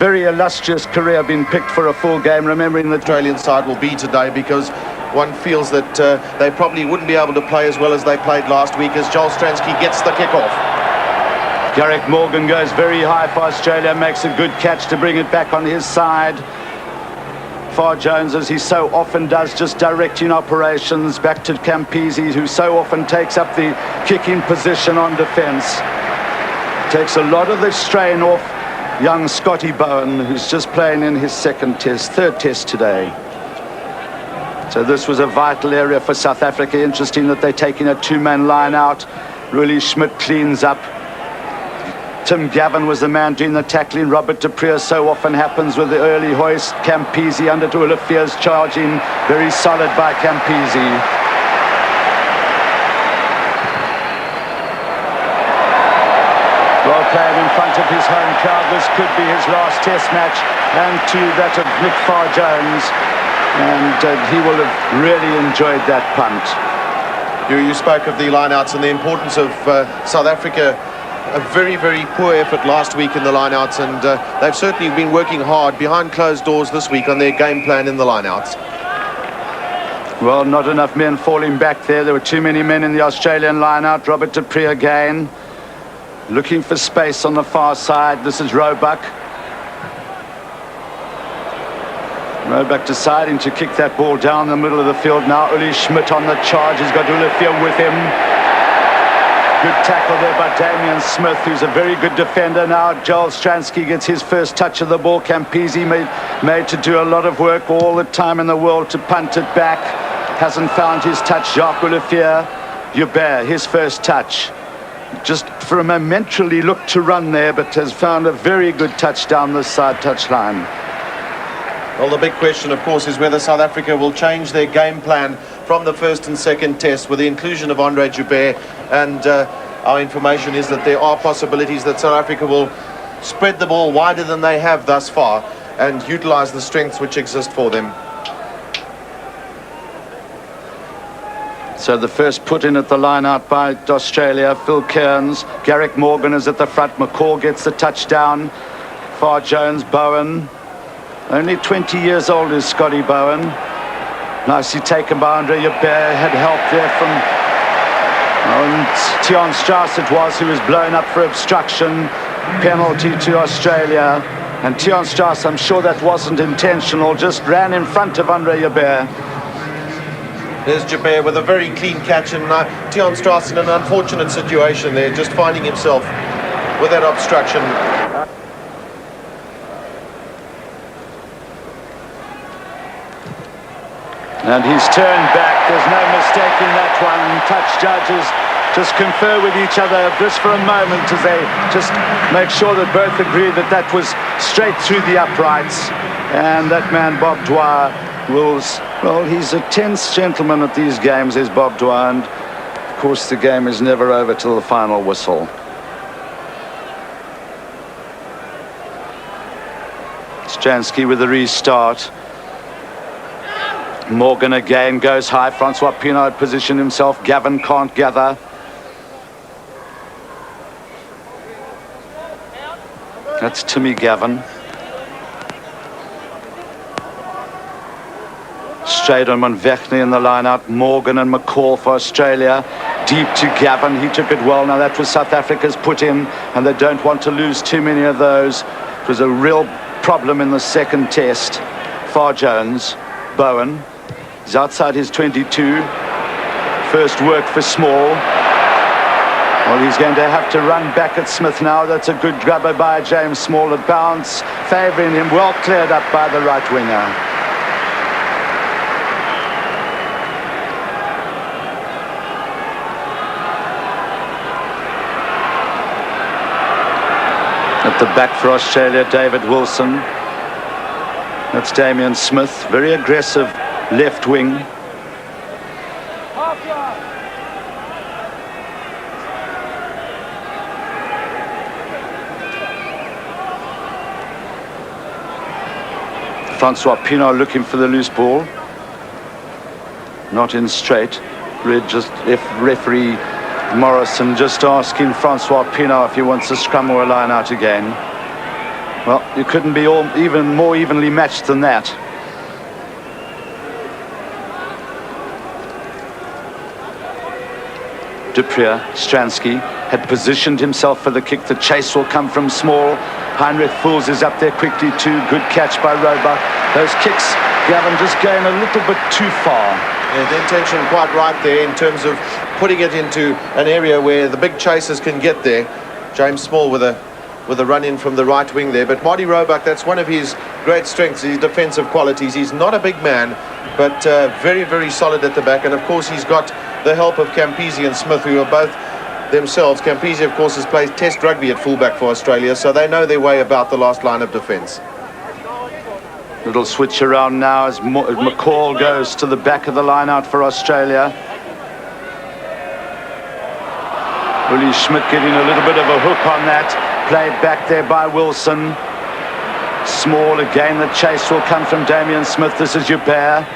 very illustrious career been picked for a full game, remembering the Australian side will be today, because one feels that they probably wouldn't be able to play as well as they played last week, as Joel Stransky gets the kick-off. Garrick Morgan goes very high for Australia, makes a good catch to bring it back on his side. Far Jones, as he so often does, just directing operations back to Campese, who so often takes up the kicking position on defence. Takes a lot of the strain off young Scotty Bowen, who's just playing in his third test today. So this was a vital area for South Africa. Interesting that they're taking a two-man line out. Really, Schmidt cleans up. Tim Gavin was the man doing the tackling. Robert de Preer so often happens with the early hoist. Campese under to Olifier's charging. Very solid by Campese. Well played in front of his home crowd. This could be his last test match, and to that of Nick Far Jones. And he will have really enjoyed that punt. You spoke of the lineouts and the importance of South Africa. A very, very poor effort last week in the lineouts, and they've certainly been working hard behind closed doors this week on their game plan in the lineouts. Well, not enough men falling back there. There were too many men in the Australian lineout. Robert de Preer again, looking for space on the far side. This is Roebuck. Roebuck deciding to kick that ball down the middle of the field now. Uli Schmidt on the charge. He's got Olivier with him. Good tackle there by Damian Smith, who's a very good defender now. Joel Stransky gets his first touch of the ball. Campese made to do a lot of work all the time in the world to punt it back. Hasn't found his touch. Jacques Olivier, Hubert, his first touch. Just for a momentarily looked to run there, but has found a very good touch down this side touchline. Well, the big question, of course, is whether South Africa will change their game plan from the first and second test with the inclusion of Andre Joubert. And our information is that there are possibilities that South Africa will spread the ball wider than they have thus far and utilise the strengths which exist for them. So the first put in at the line out by Australia, Phil Cairns. Garrick Morgan is at the front. McCaw gets the touchdown. Far Jones, Bowen. Only 20 years old is Scotty Bowen. Nicely taken by Andre Joubert. Had help there from Tiaan Strauss it was, who was blown up for obstruction. Penalty to Australia. And Tiaan Strauss, I'm sure that wasn't intentional, just ran in front of Andre Joubert. There's Joubert with a very clean catch, and Tiaan Strauss in an unfortunate situation there, just finding himself with that obstruction. And he's turned back. There's no mistaking that one. Touch judges just confer with each other just for a moment as they just make sure that both agree that that was straight through the uprights. And that man, Bob Dwyer, well, he's a tense gentleman at these games, is Bob Dwyer. And, of course, the game is never over till the final whistle. Stransky with the restart. Morgan again goes high. Francois Pienaar positioned himself. Gavin can't gather. That's Timmy Gavin. Straight on Monvechny in the line out. Morgan and McCall for Australia. Deep to Gavin. He took it well. Now that was South Africa's put in, and they don't want to lose too many of those. It was a real problem in the second test. Far Jones. Bowen. He's outside his 22. First work for Small. Well, he's going to have to run back at Smith now. That's a good grabber by James Small at bounce, favouring him. Well cleared up by the right winger. At the back for Australia, David Wilson. That's Damian Smith, very aggressive left wing. Francois Pienaar looking for the loose ball. Not in straight. Referee Morrison just asking Francois Pienaar if he wants a scrum or a line out again. Well, you couldn't be even more evenly matched than that. du Preez, Stransky had positioned himself for the kick. The chase will come from Small. Heinrich Fools is up there quickly too. Good catch by Roebuck. Those kicks, Gavin, just going a little bit too far. Yeah, the intention quite right there in terms of putting it into an area where the big chasers can get there. James Small with a run in from the right wing there. But Marty Roebuck, that's one of his great strengths, his defensive qualities. He's not a big man, but very, very solid at the back. And of course, he's got the help of Campese and Smith, who are both themselves. Campese, of course, has played Test rugby at fullback for Australia, so they know their way about the last line of defence. Little switch around now as McCall goes to the back of the line out for Australia. Willie Schmidt getting a little bit of a hook on that. Played back there by Wilson. Small again. The chase will come from Damian Smith. This is Joubert.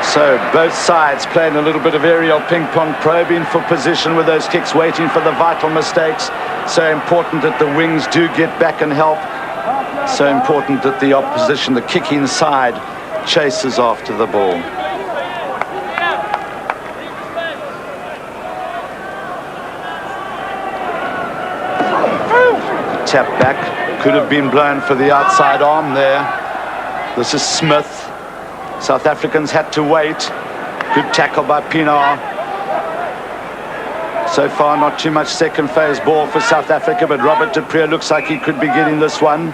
So both sides playing a little bit of aerial ping pong, probing for position with those kicks, waiting for the vital mistakes. So important that the wings do get back and help. So important that the opposition, the kicking side, chases after the ball. Tap back, could have been blown for the outside arm there. This is Smith. South Africans had to wait. Good tackle by Pienaar. So far, not too much second phase ball for South Africa, but Robert du Preez looks like he could be getting this one.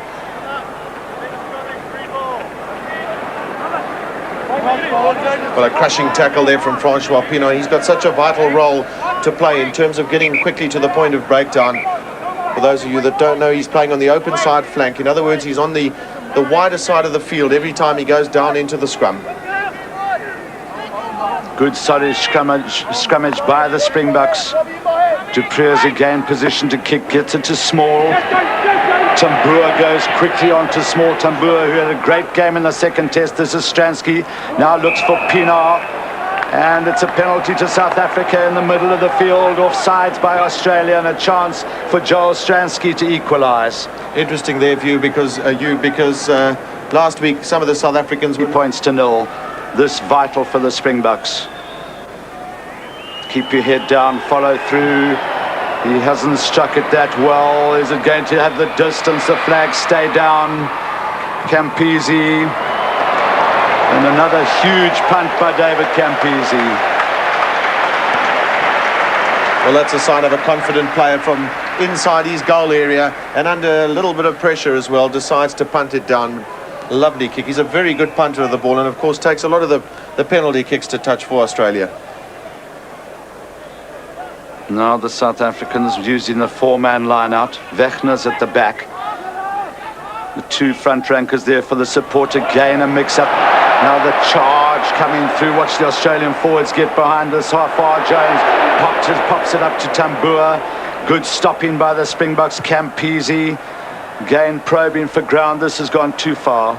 Well, a crushing tackle there from Francois Pienaar. He's got such a vital role to play in terms of getting quickly to the point of breakdown. For those of you that don't know, he's playing on the open side flank. In other words, he's on the wider side of the field every time he goes down into the scrum. Good solid scrummage by the Springboks. Du Preez again positioned to kick, gets it to Small. Tambua goes quickly on to Small. Tambua, who had a great game in the second test. This is Stransky. Now looks for Pienaar. And it's a penalty to South Africa in the middle of the field, offsides by Australia, and a chance for Joel Stransky to equalise. Interesting their view because last week some of the South Africans were points to 0. This vital for the Springboks. Keep your head down, follow through. He hasn't struck it that well. Is it going to have the distance? The flag stay down. Campese. And another huge punt by David Campese. Well, that's a sign of a confident player from inside his goal area, and under a little bit of pressure as well, decides to punt it down. Lovely kick. He's a very good punter of the ball, and of course takes a lot of the penalty kicks to touch for Australia. Now the South Africans using the 4-man line out. Wegner's at the back. The 2 front rankers there for the support. Again a mix-up. Now the charge coming through. Watch the Australian forwards get behind this. Far Jones pops it up to Tambua. Good stopping by the Springboks. Campese again probing for ground. This has gone too far.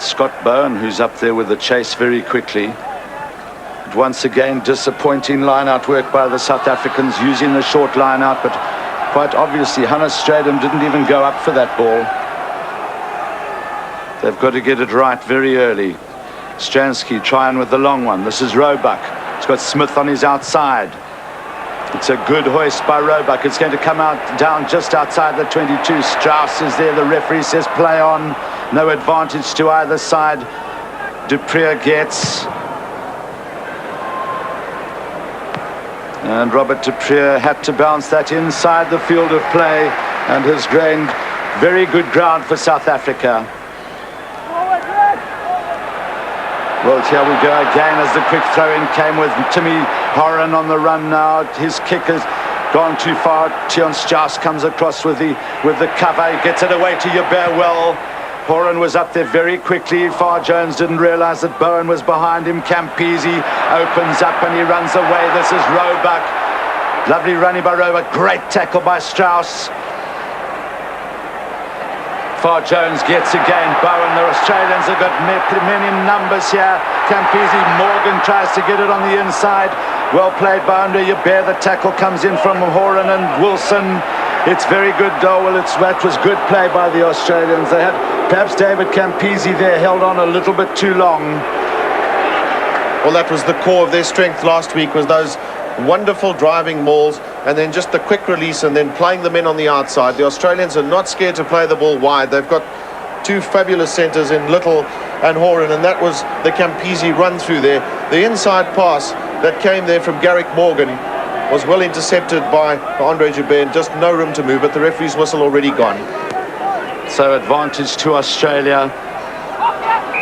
Scott Bowen, who's up there with the chase very quickly. But once again, disappointing line-out work by the South Africans using the short line-out, but quite obviously Hannes Strydom didn't even go up for that ball. They've got to get it right very early. Stransky trying with the long one. This is Roebuck. He's got Smith on his outside. It's a good hoist by Roebuck. It's going to come out down just outside the 22. Strauss is there. The referee says play on. No advantage to either side. Du Preez gets. And Robert du Preez had to bounce that inside the field of play and has gained very good ground for South Africa. Well, here we go again as the quick throw-in came with Timmy Horan on the run now. His kick has gone too far. Tiaan Strauss comes across with the cover. He gets it away to Joubert well. Horan was up there very quickly. Far Jones didn't realise that Bowen was behind him. Campese opens up and he runs away. This is Roebuck. Lovely running by Roebuck. Great tackle by Strauss. Far Jones gets again. Bowen, the Australians have got many numbers here. Campese, Morgan tries to get it on the inside. Well played by Andre Yabir. The tackle comes in from Horan and Wilson. It's very good, though. Well, that was good play by the Australians. They had perhaps David Campese there held on a little bit too long. Well, that was the core of their strength last week, was those wonderful driving mauls and then just the quick release and then playing them in on the outside. The Australians are not scared to play the ball wide. They've got two fabulous centres in Little and Horan, and that was the Campese run through there. The inside pass that came there from Garrick Morgan was well intercepted by Andre Joubert, and just no room to move, but the referee's whistle already gone. So advantage to Australia.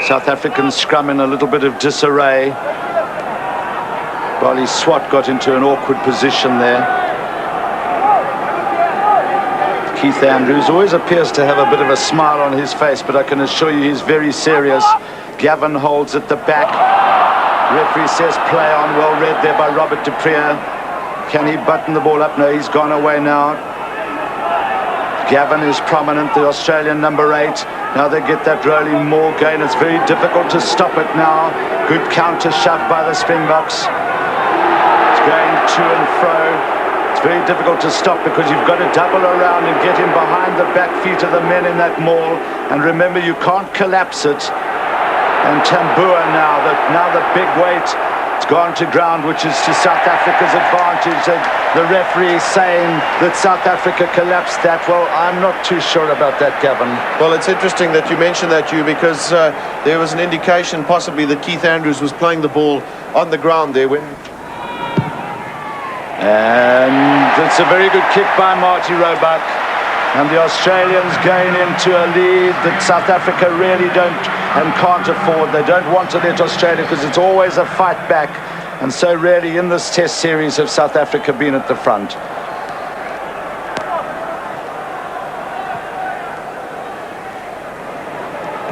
South African scrum in a little bit of disarray. Bali Swart got into an awkward position there. Keith Andrews always appears to have a bit of a smile on his face, but I can assure you he's very serious. Gavin holds at the back. Referee says play on. Well read there by Robert du Preez. Can he button the ball up? No, he's gone away now. Gavin is prominent, the Australian number 8. Now they get that rolling maul gain. It's very difficult to stop it now. Good counter shove by the Springboks. It's going to and fro. It's very difficult to stop because you've got to double around and get him behind the back feet of the men in that maul. And remember, you can't collapse it. And Tambua now the big weight. It's gone to ground, which is to South Africa's advantage. The referee saying that South Africa collapsed that. Well, I'm not too sure about that, Gavin. Well, it's interesting that you mentioned that, Hugh, because there was an indication possibly that Keith Andrews was playing the ball on the ground there when... And it's a very good kick by Marty Roebuck. And the Australians gain into a lead that South Africa really don't and can't afford. They don't want to let Australia, because it's always a fight back. And so really in this test series have South Africa been at the front.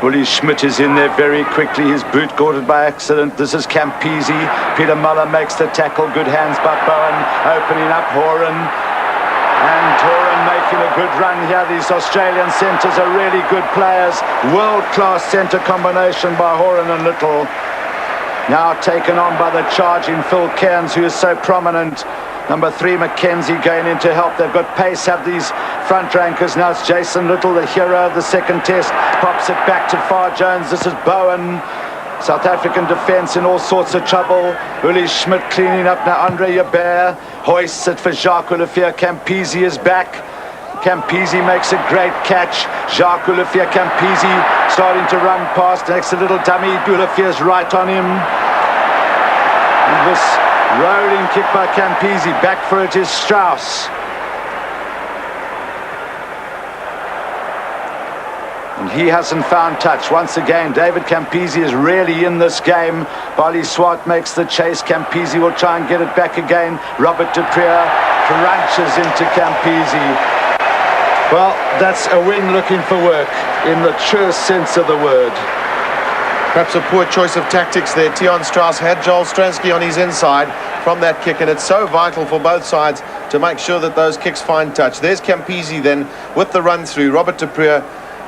Willie Schmidt is in there very quickly. His boot caught by accident. This is Campese. Peter Muller makes the tackle. Good hands by Bowen. Opening up Horan. And Horan making a good run here. These Australian centres are really good players. World-class centre combination by Horan and Little. Now taken on by the charging Phil Cairns, who is so prominent. Number 3, Mackenzie, going in to help. They've got pace, have these front rankers. Now it's Jason Little, the hero of the second test. Pops it back to Far Jones. This is Bowen. South African defence in all sorts of trouble. Willie Schmidt cleaning up now. Andre Yabir hoists it for Jacques Olivier. Campese is back. Campese makes a great catch. Jacques Olivier Campese starting to run past. Next a little dummy. Olivier's right on him. And this rolling kick by Campese. Back for it is Strauss. And he hasn't found touch. Once again, David Campese is really in this game. Bali Swart makes the chase. Campese will try and get it back again. Robert du Preez crunches into Campese. Well, that's a win looking for work in the truest sense of the word. Perhaps a poor choice of tactics there. Tiaan Strauss had Joel Stransky on his inside from that kick, and it's so vital for both sides to make sure that those kicks find touch. There's Campese then with the run through. Robert du Preez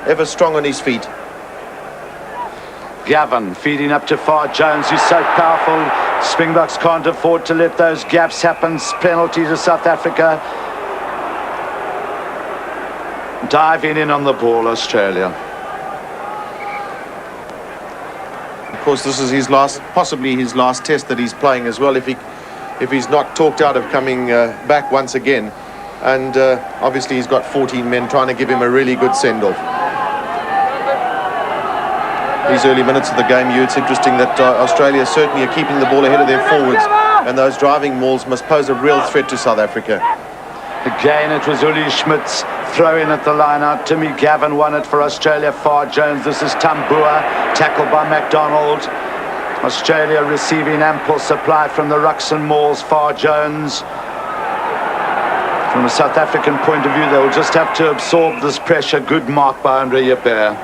ever strong on his feet. Gavin feeding up to Far Jones, who's so powerful. Springboks can't afford to let those gaps happen. Penalty to South Africa. Diving in on the ball, Australia. Of course, this is his last, possibly his last test that he's playing as well, if he's not talked out of coming back once again. And obviously he's got 14 men trying to give him a really good send-off. These early minutes of the game, it's interesting that Australia certainly are keeping the ball ahead of their forwards, and those driving mauls must pose a real threat to South Africa. Again, it was Uli Schmidt's throw in at the line out. Timmy Gavin won it for Australia. Far Jones. This is Tambua, tackled by MacDonald. Australia receiving ample supply from the rucks and mauls. Far Jones. From a South African point of view, they'll just have to absorb this pressure. Good mark by Andre Yabir.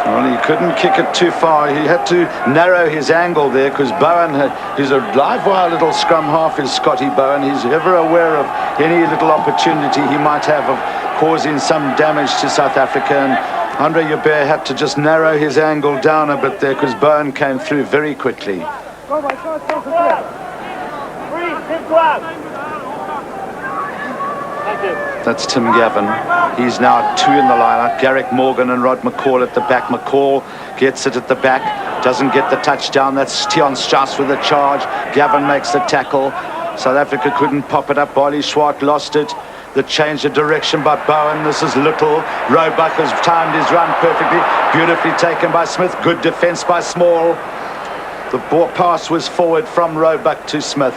Well, he couldn't kick it too far. He had to narrow his angle there, because Bowen, who's a live wire little scrum half, is Scotty Bowen. He's ever aware of any little opportunity he might have of causing some damage to South Africa. And Andre Joubert had to just narrow his angle down a bit there because Bowen came through very quickly. That's Tim Gavin. He's now 2 in the lineup. Garrick Morgan and Rod McCall at the back. McCall gets it at the back. Doesn't get the touchdown. That's Tiaan Strauss with a charge. Gavin makes the tackle. South Africa couldn't pop it up. Barley Swart lost it. The change of direction by Bowen. This is Little. Roebuck has timed his run perfectly. Beautifully taken by Smith. Good defence by Small. The ball pass was forward from Roebuck to Smith.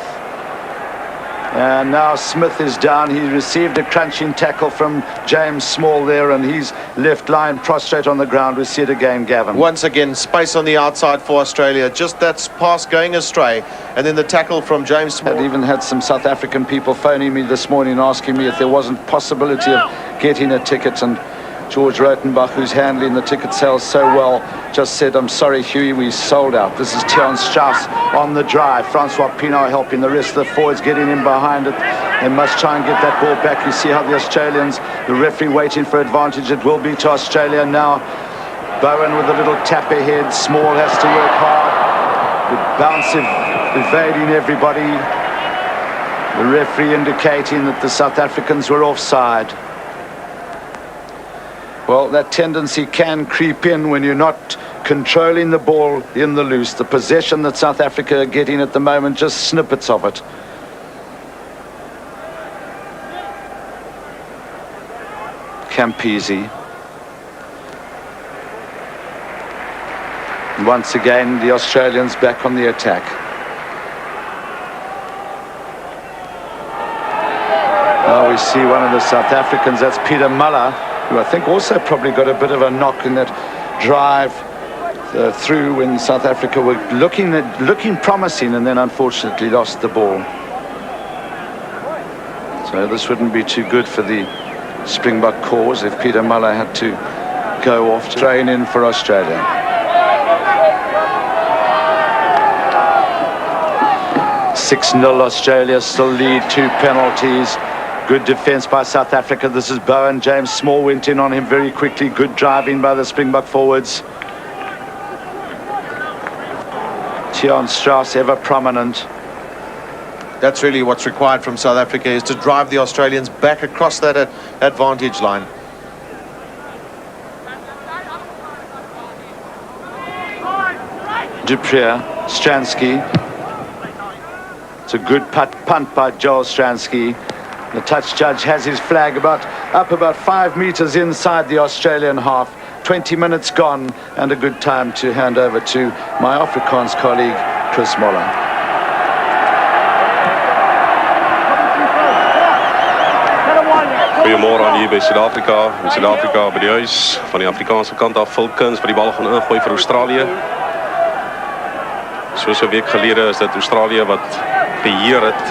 And now Smith is down. He received a crunching tackle from James Small there, and he's left lying prostrate on the ground. We see it again, Gavin. Once again, space on the outside for Australia. Just that pass going astray, and then the tackle from James Small. I've even had some South African people phoning me this morning asking me if there wasn't possibility of getting a ticket, and George Rotenbach, who's handling the ticket sales so well, just said, "I'm sorry, Huey, we sold out." This is Tiaan Strauss on the drive. Francois Pienaar helping the rest of the forwards, getting in behind it. They must try and get that ball back. You see how the Australians, the referee waiting for advantage. It will be to Australia now. Bowen with a little tap ahead. Small has to work hard. The bounce evading everybody. The referee indicating that the South Africans were offside. Well, that tendency can creep in when you're not controlling the ball in the loose. The possession that South Africa are getting at the moment, just snippets of it. Campese. Once again, the Australians back on the attack. Now we see one of the South Africans, that's Peter Muller, who I think also probably got a bit of a knock in that drive through when South Africa were looking promising, and then unfortunately lost the ball. So this wouldn't be too good for the Springbok cause if Peter Muller had to go off to train in for Australia. (6-0) Australia still lead, 2 penalties. Good defence by South Africa. This is Bowen. James Small went in on him very quickly. Good driving by the Springbok forwards. Tiaan Strauss ever prominent. That's really what's required from South Africa, is to drive the Australians back across that advantage line. Duprier, Stransky. It's a good punt by Joel Stransky. The touch judge has his flag up about 5 meters inside the Australian half. 20 minutes gone, and a good time to hand over to my Afrikaans colleague, Chris Moller. Goeiemôre aan hier by Suid-Afrika. In Suid-Afrika by die huis. Van die Afrikaanse kant af, Phil Kuns wat die bal gaan ingooi vir Australië. Soos 'n week gelede is dit Australië wat beheer het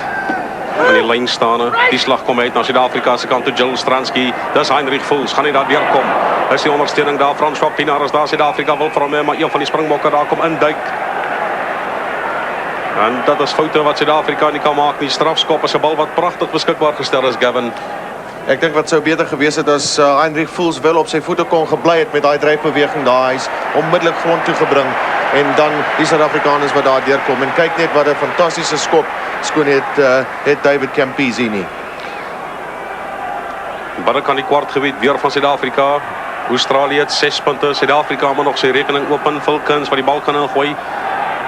van die lyn staan. Die slag kom uit na Suid-Afrika se kant toe. Joel Stransky, dis Heinrich Voels, gaan nie daar deurkom. Is die ondersteuning daar, Francois Pienaar is daar, Suid-Afrika wil vir hom, maar een van die Springbokke daar kom induik. En dat is foute wat Suid-Afrika nie kan maak nie. Strafskop is 'n bal wat pragtig beskikbaar gestel is, Gavin. Ek dink wat sou beter gewees het as Heinrich Voels wel op sy voete kon gebly het met daai dryfbeweging daar. Hy's onmiddellik grond toe gebring, en dan die Suid-Afrikaners wat daar deurkom. En kyk net wat 'n fantastiese skop skoon het David Campese nie. Binne aan die kwartgebied weer van Suid-Afrika. Australië het 6 punte. Suid-Afrika moet nog sy rekening open. Phil Kuns wat die bal kan ingooi.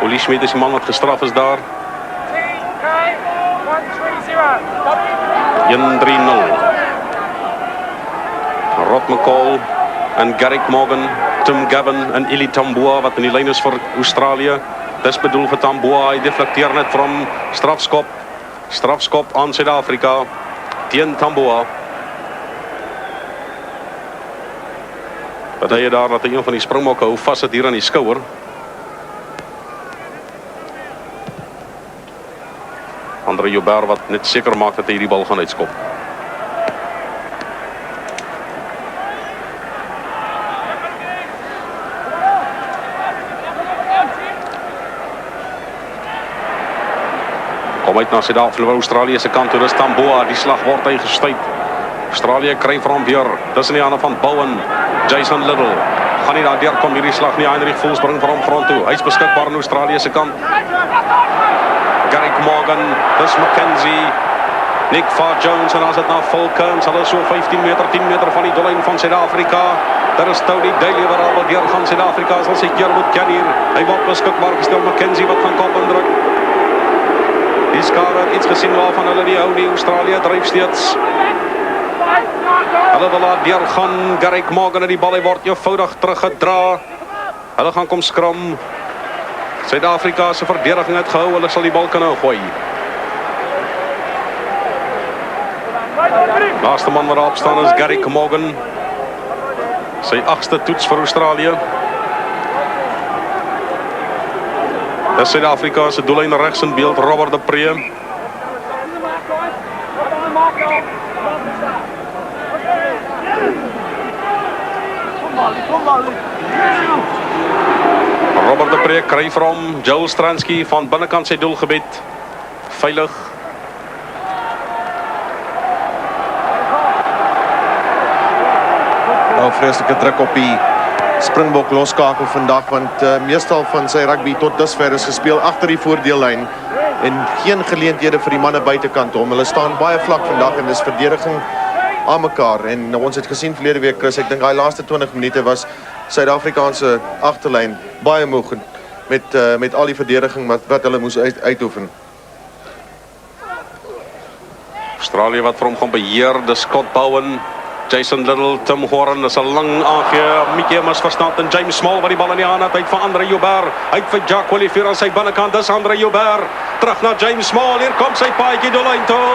Ollie Schmidt is die man wat gestraf is daar. 1-3-0. Rod McCall en Garrick Morgan, Tim Gavin en Ili Tambua wat in die lyn is vir Australië. Dis bedoel vir Tambua, hy deflecteer net vir hom. Strafskop. Strafskop aan Suid-Afrika teen Tambua. Wat hy daar dat een van die Springbokke hou vas het hier aan die skouer. Andre Joubert wat net seker maak dat hy die bal gaan uitskop. Kom uit na Suid-Afrika, Australië se kant toe, dis Tambua, die slag word hy gestuit. Australië kry vir hom weer, dis in die hande van Bowen. Jason Little. Gaan nie daar deurkom hierdie slag nie. Heinrich Voels bring vir hom grond toe. Hy's beskikbaar aan Australië se kant. Garrick Morgan, dis Mackenzie. Nick Farr-Jones en as dit na Fulkens, hulle so 15 meter, 10 meter van die doellyn van Suid-Afrika. Daar is Tony Daly waar al deur gaan Suid-Afrika sal sy keer moet kan hier. Hy word beskikbaar gestel. Mackenzie wat gaan kop indruk. Die skare het iets gesien waarvan hulle nie hou nie. Australië dryf steeds. Hulle wil daar deur gaan. Garrick Morgan en die bal hy word eenvoudig teruggedra. Hulle gaan kom skram. Suid-Afrika se verdediging het gehou. Hulle sal die bal kan nou gooi. Laaste man wat daar op staan is Garrick Morgan. Sy 8ste toets vir Australië. Dis Suid-Afrika se doellyn regs in beeld, Robert de Pre. Robert de Pre kry vir hom Joel Stransky van binnekant sy doelgebied. Veilig. Nou vreeslike druk op die Springbok loskakel vandag, want meestal van sy rugby tot dusver is gespeel agter die voordeellyn en geen geleenthede vir die manne buitekant hom. Hulle staan baie vlak vandag en dis verdediging aan mekaar. En ons het gesien verlede week, Chris, ek dink daai laaste 20 minute was Suid-Afrikaanse agterlyn baie moeg met al die verdediging wat hulle moes uitoefen. Australië wat vir hom gaan beheer, dis Scott Bowen. Jason Little, Tim Horan, is 'n lang aangee, Mickey misverstand en James Small wat die bal in die hand het, uit vir Andre Joubert, uit vir Jacques Olivier aan sy binnekant, dis Andre Joubert, terug na James Small, hier kom sy paadjie doellyn toe,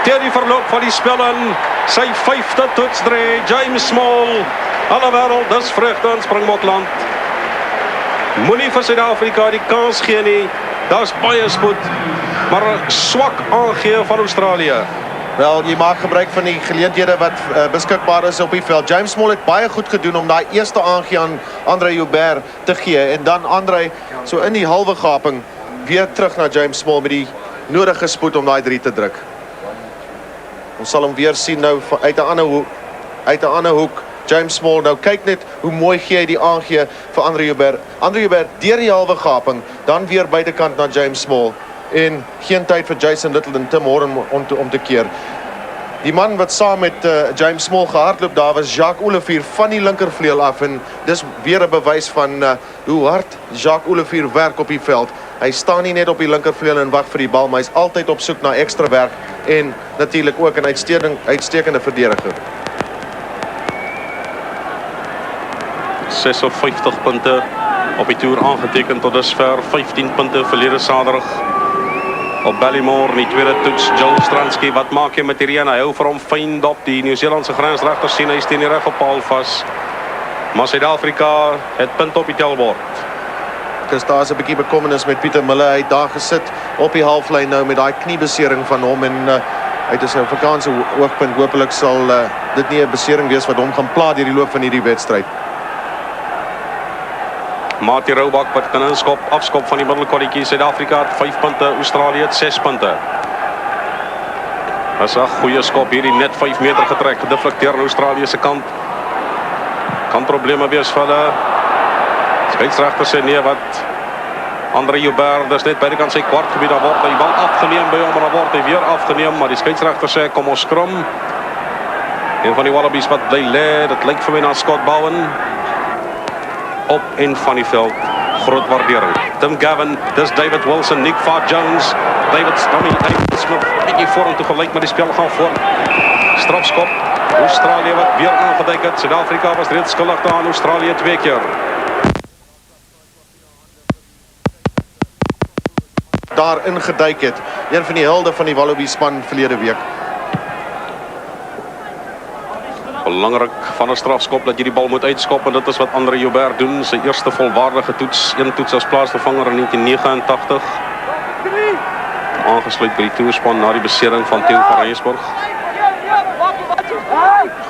teen die verloop van die spel in, sy 5de toetsdrie, James Small, alle wêreld, dis vreugde in Springbokland, moenie vir Suid-Afrika die kans gee nie, daar's baie spoed, maar 'n swak aangee van Australië. Wel, jy maak gebruik van die geleenthede wat beskikbaar is op die veld. James Small het baie goed gedoen om daai eerste aangee aan Andre Joubert te gee en dan Andre so in die halwe gaping weer terug na James Small met die nodige spoed om daai 3 te druk. Ons sal hom weer sien nou uit 'n ander hoek. James Small nou kyk net hoe mooi gee hy die aangee vir Andre Joubert. Andre Joubert deur die halwe gaping, dan weer buitekant na James Small. En geen tyd vir Jason Little en Tim Horan om te keer. Die man wat saam met James Small gehardloop daar was Jacques Olivier van die linkervleuel af en dis weer 'n bewys van hoe hard Jacques Olivier werk op die veld. Hy staan nie net op die linkervleuel en wag vir die bal, maar hy's altyd op soek na ekstra werk en natuurlik ook 'n uitstekende verdediger. 56 punte op die toer aangeteken tot dusver, 15 punte verlede Saterdag. Op Ballymore, die tweede toets, Joel Stransky, wat maak jy met hierdie en hy hou vir hom fyn dop, die Nieu-Seelandse grensregter sien, hy steen die reg op paal vas. Maar Suid-Afrika het punt op die telbord. Dus daar is 'n bietjie bekommernis met Pieter Miller, hy het daar gesit op die halflyn nou met daai kniebesering van hom en uit 'n Suid-Afrikaanse oogpunt, hopelik sal dit nie 'n besering wees wat hom gaan pla deur die loop van hierdie wedstryd. Mati Roubak wat kan inskop, afskop van die middelkolletjie. Suid-Afrika het 5 punte, Australië het 6 punte. Dis 'n goeie skop hierdie, net 5 meter getrek, gedeflekteer aan Australië se kant. Kan probleme wees vir hulle. Skeieregter sê nee, wat Andre Joubert, dis net buitekant sy kwartgebied, daar word hy bal afgeneem by hom en dan word hy weer afgeneem, maar die skeieregter sê kom ons skrum. Een van die Wallabies wat bly lê, dit lyk vir my na Scott Bowen. Op en van die veld, groot waardering. Tim Gavin, dis David Wilson, Nick Farr-Jones, David Smith, bietjie vorentoe gelyk, maar die spel gaan voort. Strafskop, Australië wat weer aangeduik het. Suid-Afrika was reeds skuldig aan Australië 2 keer. Daar ingeduik het, een van die helde van die Wallaby span verlede week. Belangrik van 'n strafskop dat jy die bal moet uitskop en dit is wat Andre Joubert doen, sy eerste volwaardige toets, een toets as plaasvervanger in 1989. Aangesluit by die toerspan na die besering van Theo van Rensburg.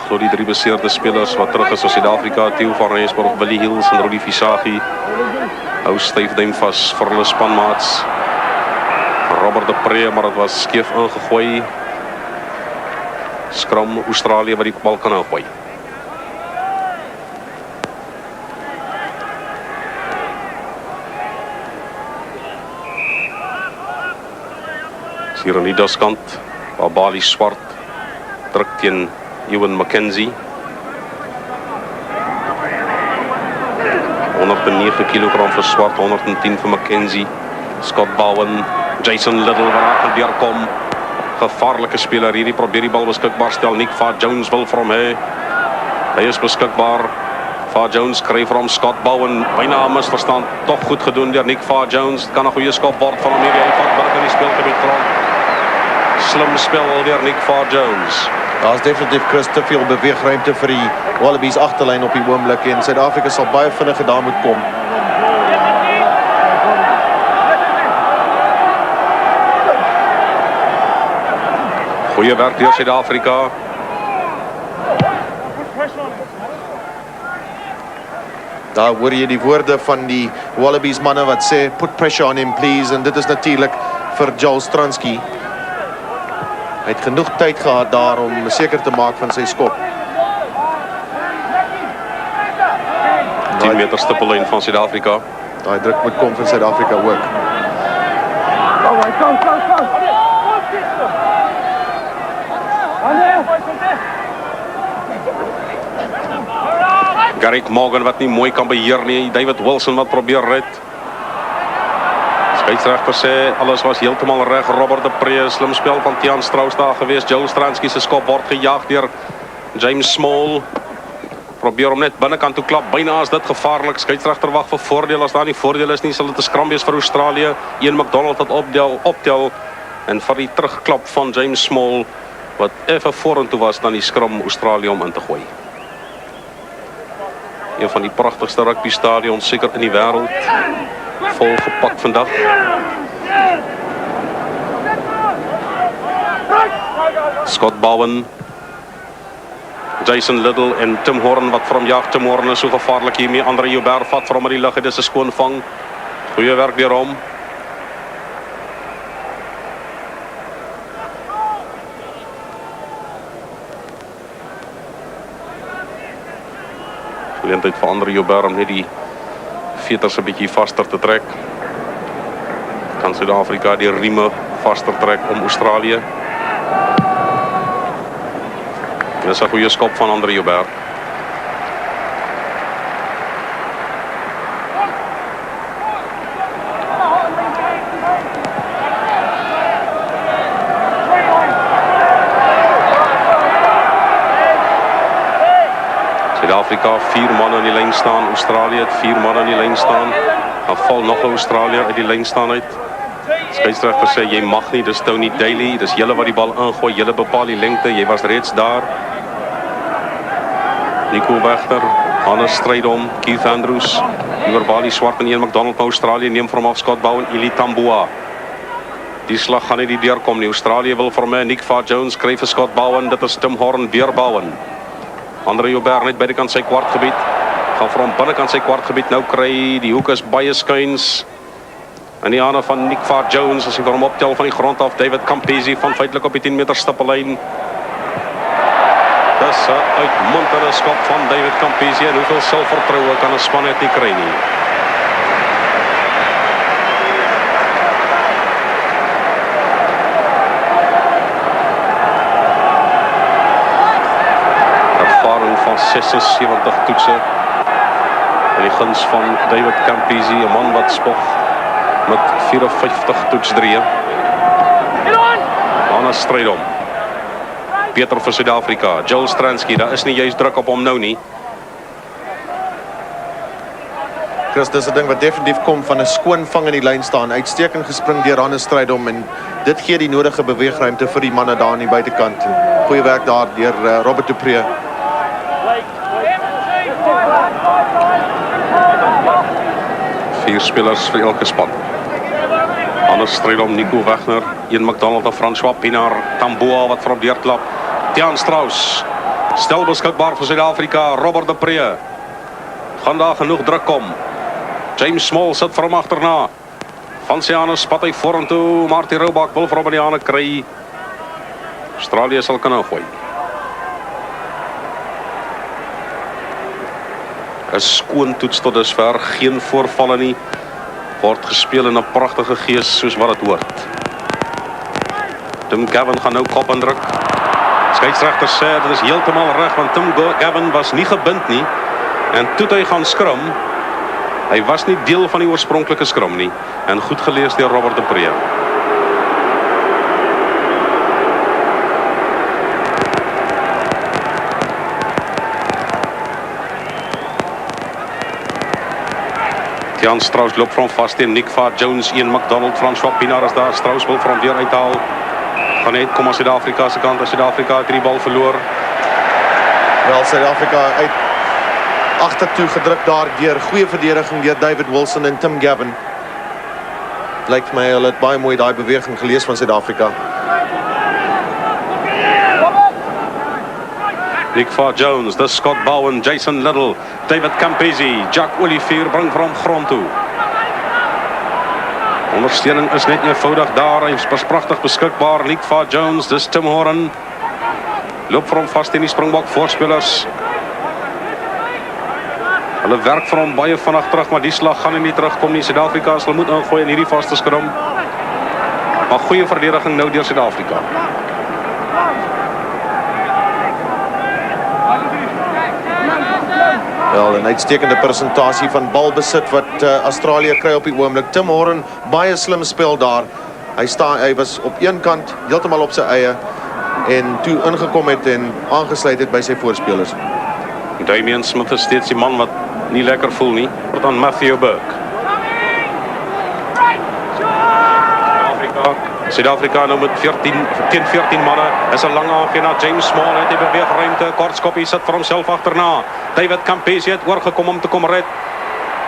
Glo die 3 beseerde spelers wat terug is vir Suid-Afrika, Theo van Rensburg, Willie Hills en Rudy Visagie, hou styf duim vas vir hulle spanmaats. Robert de Pre, maar dit was skeef ingegooi. Skram Australië wat die bal kan uitgooi. Is hier aan die daskant, waar Bali Swart druk teen Ewan McKenzie. 109 kilogram vir Swart, 110 vir McKenzie. Scott Bowen, Jason Little wat daar gaan deurkom. Gevaarlike speler hierdie, probeer die bal beskikbaar stel. Nick Farr-Jones wil vir hom hê. Hy is beskikbaar. Farr-Jones kry vir hom Scott Bowen, byna 'n misverstand, tog goed gedoen deur Nick Farr-Jones. Kan 'n goeie skop word van hom hierdie, hy vat binne in die speelgebied grond. Slim spel deur Nick Farr-Jones. Daar is definitief Chris te veel beweegruimte vir die Wallabies agterlyn op die oomblik en Suid-Afrika sal baie vinnig daar moet kom. Goeie werk deur Suid-Afrika. Daar hoor jy die woorde van die Wallabies manne wat sê put pressure on him please, en dit is natuurlik vir Joel Stransky. Hy het genoeg tyd gehad daar om seker te maak van sy skop. 10 meter stippellyn van Suid-Afrika. Daai druk moet kom van Suid-Afrika ook. Garrick Morgan wat nie mooi kan beheer nie. David Wilson wat probeer red. Skeieregter sê alles was heeltemal reg. Robert de Pre, slim spel van Tiaan Strauss daar gewees. Joel Stransky se skop word gejaag deur James Small. Probeer hom net binnekant toe klap. Byna is dit gevaarlik. Skeieregter wag vir voordeel. As daar nie voordeel is nie, sal dit 'n skram wees vir Australië. Ian McDonald wat optel en vir die terugklap van James Small wat effe vorentoe was dan die skram Australië om in te gooi. Een van die pragtigste rugby stadions seker in die wêreld. Vol gepak vandag. Scott Bowen, Jason Little en Tim Horn wat vir hom jag. Tim Horn is so gevaarlik hiermee. Andre Joubert vat vir hom uit die lug. Dit is 'n skoon vang. Goeie werk deur hom. Geleentheid vir Andre Joubert om net die veters 'n bietjie vaster te trek. Kan Suid-Afrika die rieme vaster trek om Australië. Dis 'n goeie skop van Andre Joubert. Suid-Afrika 4 manne aan die lyn staan. Australië het 4 manne aan die lyn staan. Dan val nog 'n Australiër uit die lyn staan uit. Skeieregter sê jy mag nie, dis Tony Daly, dis julle wat die bal ingooi, julle bepaal die lengte, jy was reeds daar. Nico Venter, Hannes Strydom, Keith Andrews, oor Bali Swart en Ian McDonald van Australië neem vir hom af Scott Bowen, Ili Tambua. Die slag gaan nie die deurkom nie. Australië wil vir my Nick Farr-Jones kry vir Scott Bowen, dit is Tim Horn weer Bowen. Andre Joubert net by die kant sy kwartgebied. Gaan vir hom binnekant sy kwartgebied nou kry. Die hoek is baie skuins. In die hande van Nick Farr-Jones as hy vir hom optel van die grond af. David Campese van feitelik op die 10 meter stippellyn. Dis 'n uitmuntende skop van David Campese en hoeveel selfvertroue kan 'n span net nie kry nie. Ervaring van 76 toetse in die guns van David Campese, 'n man wat spog met 54 toetsdrieë. Hannes Strydom. Peter vir Suid-Afrika. Joel Stransky, daar is nie juist druk op hom nou nie. Chris, dis 'n ding wat definitief kom van 'n skoon vang in die lyn staan. Uitstekend gespring deur Hannes Strydom en dit gee die nodige beweegruimte vir die manne daar aan die buitekant. Goeie werk daar deur Robert de Pre. Vier spelers vir elke span. Hannes Strydom, Nico Wagner, Ian McDonald en François Pinaar, Tambua wat vir hom deurklap. Tiaan Strauss, stel beskikbaar vir Suid-Afrika, Robert de Pre. Gaan daar genoeg druk kom. James Small sit vir hom agterna. Van Sianus spat hy vorentoe, Marty Roubak wil vir hom in die hande kry. Australië sal kan ingooi. 'n skoon toets tot dusver, geen voorvalle nie. Word gespeel in 'n pragtige gees soos wat dit hoort. Tim Gavin gaan nou kop indruk. Skeieregter sê dit is heeltemal reg want Tim Gavin was nie gebind nie en toe hy gaan skrum. Hy was nie deel van die oorspronklike skrum nie en goed gelees deur Robert de Pre. Jan Strauss loop van vast teen Nick Farr-Jones, Ian McDonald, François Pienaar is daar. Strauss wil van weer uithaal. Gaan net kom aan Suid-Afrika se kant. Suid-Afrika het die bal verloor. Wel, Suid-Afrika uit agtertoe gedruk daar deur goeie verdediging deur David Wilson en Tim Gavin. Lyk vir my hulle het baie mooi daai beweging gelees van Suid-Afrika. Nick Farr-Jones, dis Scott Bowen, Jason Little, David Campese, Jack Olivier bring vir hom grond toe. Ondersteuning is net eenvoudig daar, hy is pragtig beskikbaar. Nick Farr-Jones, dis Tim Horan. Loop vir hom vast in die Springbok voorspelers. Hulle werk vir hom baie vinnig terug, maar die slag gaan nie terugkom nie. Suid-Afrika sal moet ingooi in hierdie vaste skrum. Maar goeie verdediging nou deur Suid-Afrika. Wel, 'n uitstekende persentasie van balbesit wat Australië kry op die oomblik. Tim Horan, baie slim spel daar. Hy was op een kant heeltemal op sy eie en toe ingekom het en aangesluit het by sy voorspelers. Damian Smith is steeds die man wat nie lekker voel nie. Tot aan Matthew Burke. Suid-Afrika nou met 14 manne. Is 'n lang aangee na James Small. Hy beweeg ruimte. Kortskoppie sit vir homself agterna. David Campese het oorgekom om te kom red.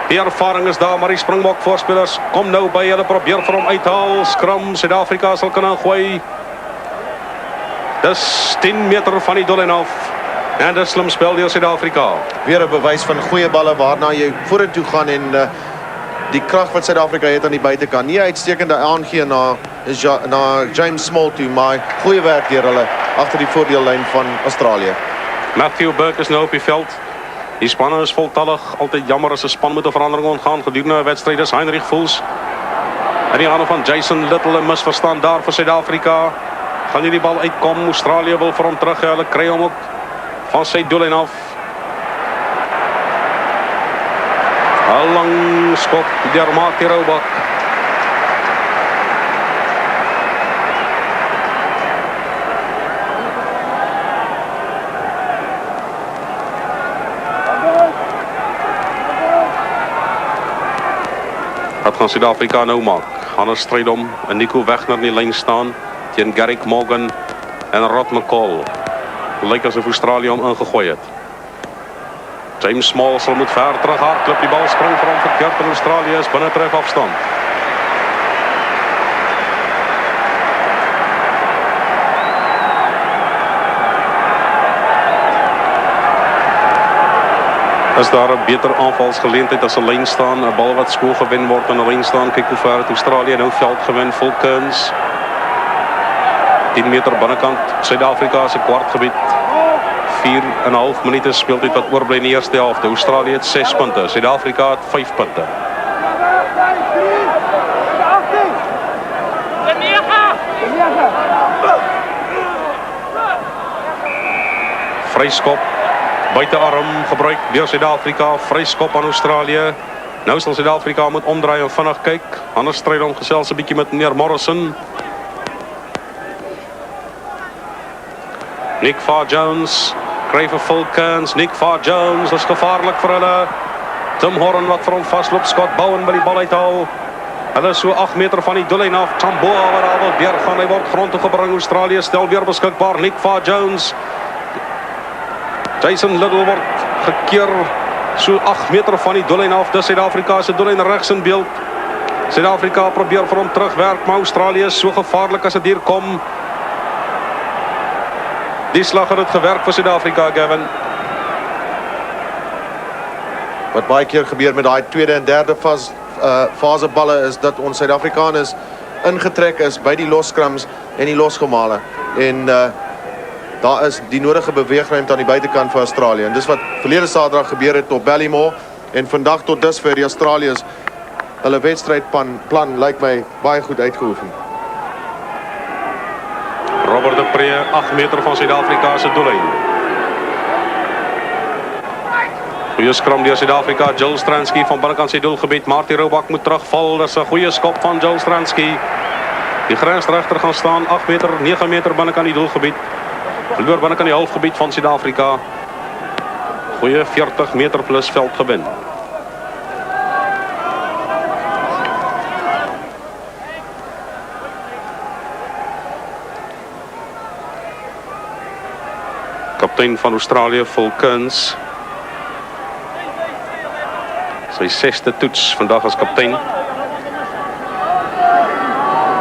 Die ervaring is daar, maar die Springbok voorspelers kom nou by. Hulle probeer vir hom uithaal. Skrum, Suid-Afrika sal kan ingooi. Dis 10 meter van die doel en af. En dis slim spel deur Suid-Afrika. Weer 'n bewys van goeie balle waarna jy vorentoe gaan en die krag wat Suid-Afrika het aan die buitekant. Nie uitstekende aangee na James Small toe, maar goeie werk deur hulle agter die voordeellyn van Australië. Matthew Burke is nou op die veld. Die spanne is voltallig. Altyd jammer as 'n span met 'n verandering ontgaan gedurende 'n wedstryd. Dis Heinrich Voels. En die hande van Jason Little, 'n misverstand daar vir Suid-Afrika. Gaan hierdie bal uitkom. Australië wil vir hom terug. Hulle kry hom ook van sy doel en af. 'n Lang skop deur Mati Roubak. Wat gaan Suid-Afrika nou maak? Hannes Strydom en Nico Wegner in die lyn staan teen Garrick Morgan en Rod McCall. Lyk asof Australië hom ingegooi het. James Small sal moet ver terug hardloop. Die bal spring vir hom verkeerd en Australië is binne tref afstand. Is daar 'n beter aanvalsgeleentheid as 'n lyn staan, 'n bal wat skoon gewen word en 'n lyn staan. Kyk hoe ver het Australië nou veld gewen. Fulkens 10 meter binnekant Suid-Afrika se kwartgebied. 4,5 minute speeltyd wat oorbly in die eerste helfte. Australië het 6 punte, Suid-Afrika het 5 punte. Vryskop, buitearm gebruik deur Suid-Afrika, vryskop aan Australië. Nou sal Suid-Afrika moet omdraai en vinnig kyk. Anders stryd hom gesels 'n bietjie met meneer Morrison. Nick Farr-Jones kry vir Fulkens. Nick Farr-Jones is gevaarlik vir hulle. Tim Horan wat vir hom vasloop. Scott Bowen by die bal uithaal. Hulle is so 8 meter van die doellyn af. Tamboa wat daar wil deurgaan. Hy word grond toe gebring. Australië stel weer beskikbaar. Nick Farr-Jones. Jason Little word gekeer so 8 meter van die doellyn af. Dis Suid-Afrika se doellyn regs in beeld. Suid-Afrika probeer vir hom terugwerk, maar Australië is so gevaarlik as dit hier kom. Die slag het gewerk vir Suid-Afrika, Gavin. Wat baie keer gebeur met daai tweede en derde fase balle is dat ons Suid-Afrikaners ingetrek is by die loskrams en die losgemale. En daar is die nodige beweegruimte aan die buitekant vir Australië. En dis wat verlede Saterdag gebeur het op Ballymore en vandag tot dusver die Australiërs hulle wedstrydplan lyk my baie goed uitgeoefen. Pre, 8 meter van Suid-Afrika se doellyn. Goeie skram deur Suid-Afrika, Jill Stransky van binnekant sy doelgebied. Marty Roubak moet terugval. Dis 'n goeie skop van Jill Stransky. Die grensregter gaan staan 8 meter, 9 meter binnekant die doelgebied. Verloor binnekant die halfgebied van Suid-Afrika. Goeie 40 meter plus veldgewin. Kaptein van Australië, Phil Kearns. Sy 6ste toets vandag as kaptein.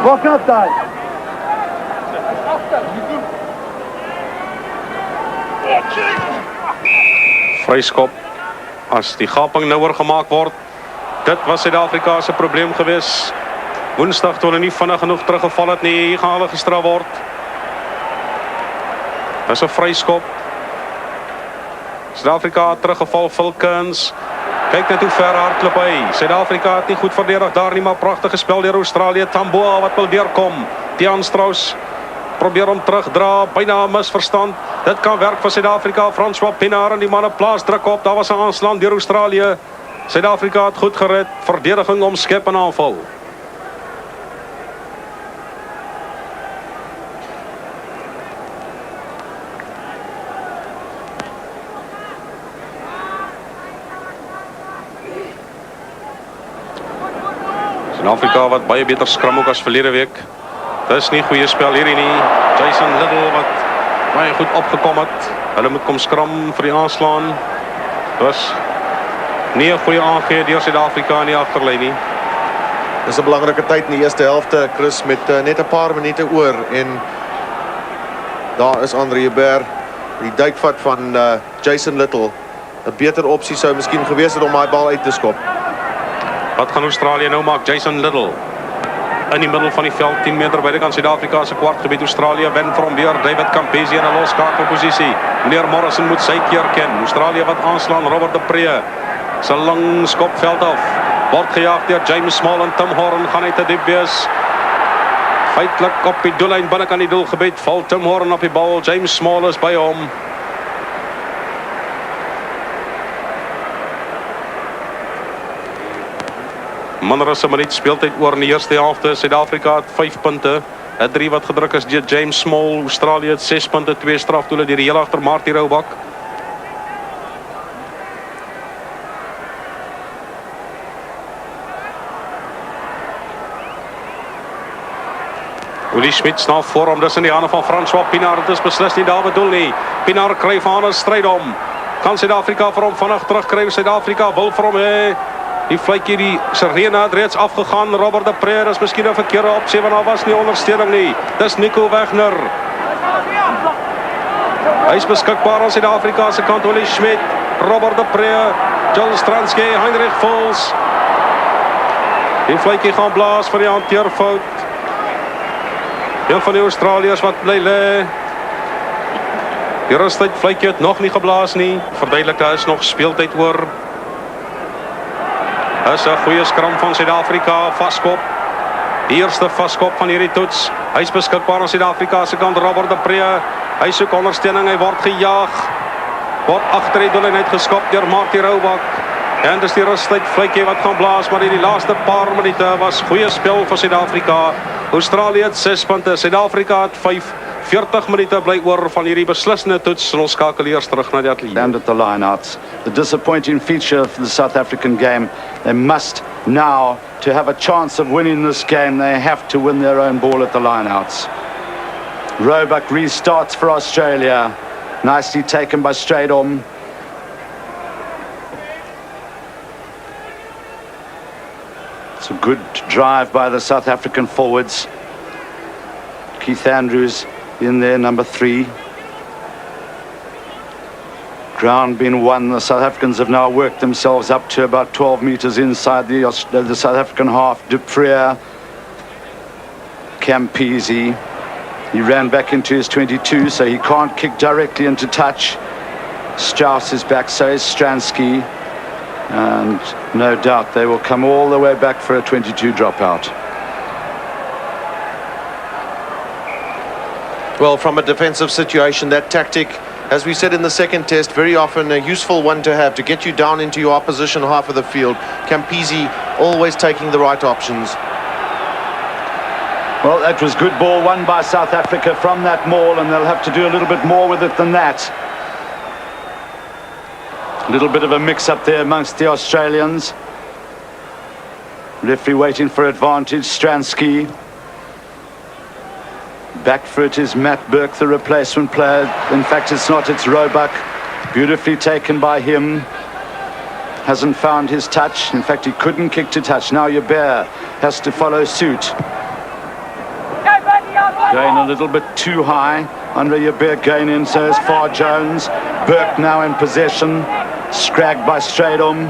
Walk up, guys. Vryskop as die gaping nouer gemaak word. Dit was Suid-Afrika se probleem gewees. Woensdag toe hulle nie vinnig genoeg teruggeval het nie, hier gaan hulle gestraf word. Dis 'n vryskop. Suid-Afrika het teruggeval, Phil Kearns. Kyk net hoe ver hardloop hy. Suid-Afrika het nie goed verdedig daar nie, maar pragtige spel deur Australië. Tamboa wat wil deurkom. Tiaan Strauss probeer hom terugdra, byna 'n misverstand. Dit kan werk vir Suid-Afrika. François Pienaar en die manne plaas druk op. Daar was 'n aanslag deur Australië. Suid-Afrika het goed gered. Verdediging omskep en aanval. Suid-Afrika wat baie beter skram ook as verlede week. Dis nie goeie spel hierdie nie. Jason Little wat baie goed opgekom het. Hulle moet kom skram vir die aanslaan. Dis nie 'n goeie aangee deur Suid-Afrika in die agterlyn nie. Dis 'n belangrike tyd in die eerste helfte, Chris, met net 'n paar minute oor en daar is Andre Joubert. Die duikvat van Jason Little. 'n beter opsie sou miskien gewees het om daai bal uit te skop. Wat gaan Australië nou maak? Jason Little in die middel van die veld, 10 meter buitekant Suid-Afrika se kwartgebied. Australië wen van weer. David Campese in 'n loskakelposisie. Meneer Morrison moet sy keer ken. Australië wat aanslaan. Robert de Pre se lang skop veld af. Word gejaag deur James Small en Tim Horn. Gaan hy te diep wees? Feitelik op die doellyn binnekant die doelgebied. Val Tim Horn op die bal. James Small is by hom. Minder as 'n minuut speeltyd oor in die eerste helfte. Suid-Afrika het 5 punte. 'n 3 wat gedruk is deur James Small. Australië het 6 punte, 2 strafdoele deur die heel agter Marty Roubak. Willie Schmidt snel voor hom, dis in die hande van François Pienaar. Dit is beslis nie daar bedoel nie. Pienaar kry van 'n stryd om. Kan Suid-Afrika vir hom vinnig terugkry? Suid-Afrika wil vir hom hê. Die vletjie, die sirene het reeds afgegaan. Robert de Pre is miskien 'n verkeerde opsie, want daar was nie ondersteuning nie. Dis Nico Wegner. Hy is beskikbaar aan Suid-Afrika se kant. Willie Schmidt, Robert de Pre, Jill Stransky, Heinrich Vols. Die vletjie gaan blaas vir die hanteerfout. Een van die Australiërs wat bly lê. Die rustyd vletjie het nog nie geblaas nie. Verduidelik, daar is nog speeltyd oor. Dis 'n goeie skram van Suid-Afrika, vaskop. Die eerste vaskop van hierdie toets. Hy's beskikbaar aan Suid-Afrika se kant. Robert de Pre. Hy soek ondersteuning, hy word gejaag. Word agter die doellyn uitgeskop deur Marty Roubak. En dis die rustyd vletjie wat gaan blaas, maar in die laaste paar minute was goeie spel vir Suid-Afrika. Australië het 6 punte, Suid-Afrika het 5. 40 minute bly oor van hierdie beslissende toets. Ons skakel eers terug na die ateljee. And at the lineouts. The disappointing feature of the South African game. They must now, to have a chance of winning this game, they have to win their own ball at the lineouts. Roebuck restarts for Australia. Nicely taken by Strydom. It's a good drive by the South African forwards. Keith Andrews in there, number 3. Ground being won. The South Africans have now worked themselves up to about 12 metres inside the South African half. Du Preez, Campese. He ran back into his 22, so he can't kick directly into touch. Strauss is back, so is Stransky. And no doubt they will come all the way back for a 22 dropout. Well, from a defensive situation, that tactic, as we said in the second test, very often a useful one to have to get you down into your opposition half of the field. Campese always taking the right options. Well, that was good ball won by South Africa from that maul, and they'll have to do a little bit more with it than that. A little bit of a mix-up there amongst the Australians. Referee waiting for advantage, Stransky. Back for it is Matt Burke, the replacement player. In fact, it's not, it's Roebuck. Beautifully taken by him. Hasn't found his touch. In fact, he couldn't kick to touch. Now Yabert has to follow suit. Going a little bit too high. Andre Yabert going in, so is Far Jones. Burke now in possession. Scragged by Strydom.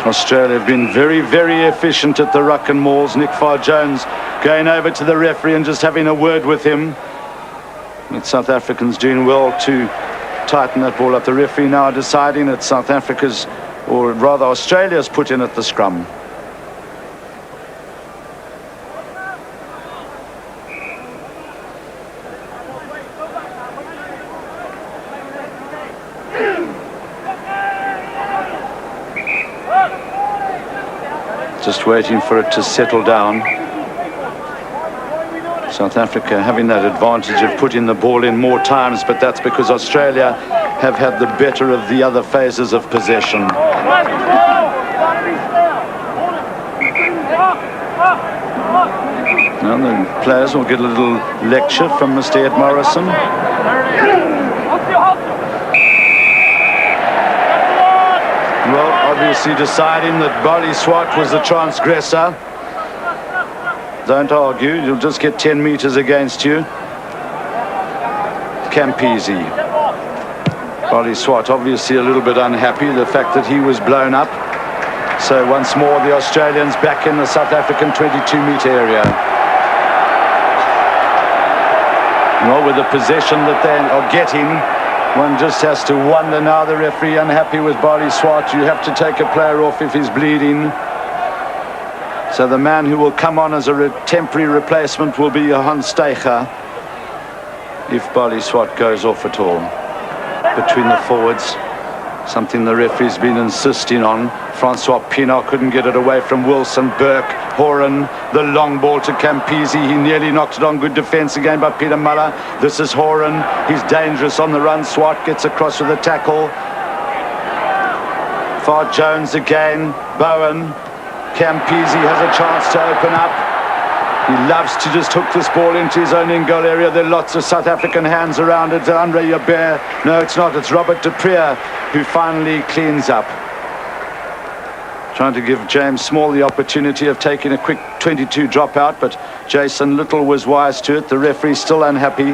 Australia have been very, very efficient at the ruck and mauls. Nick Farr-Jones going over to the referee and just having a word with him. But South Africans doing well to tighten that ball up. The referee now deciding that South Africa's, or rather Australia's, put in at the scrum. Just waiting for it to settle down. South Africa having that advantage of putting the ball in more times, but that's because Australia have had the better of the other phases of possession. Now the players will get a little lecture from Mr. Ed Morrison. Well, obviously deciding that Bali Swart was the transgressor. Don't argue, you'll just get 10 meters against you. Campese. Bali Swart obviously a little bit unhappy, the fact that he was blown up. So once more the Australians back in the South African 22-meter area. Well, with the possession that they are getting, one just has to wonder now, the referee unhappy with Bali Swart. You have to take a player off if he's bleeding. So the man who will come on as a temporary replacement will be Johan Steiger, if Bali Swart goes off at all. Between the forwards, something the referee's been insisting on. Francois Pienaar couldn't get it away from Wilson. Burke, Horan, the long ball to Campese. He nearly knocked it on. Good defense again by Peter Muller. This is Horan. He's dangerous on the run. Swart gets across with a tackle. Far Jones again. Bowen. Campese has a chance to open up. He loves to just hook this ball into his own in-goal area. There are lots of South African hands around it. Andre Yabert. No, it's not. It's Robert de Preer who finally cleans up. Trying to give James Small the opportunity of taking a quick 22 dropout, but Jason Little was wise to it. The referee still unhappy.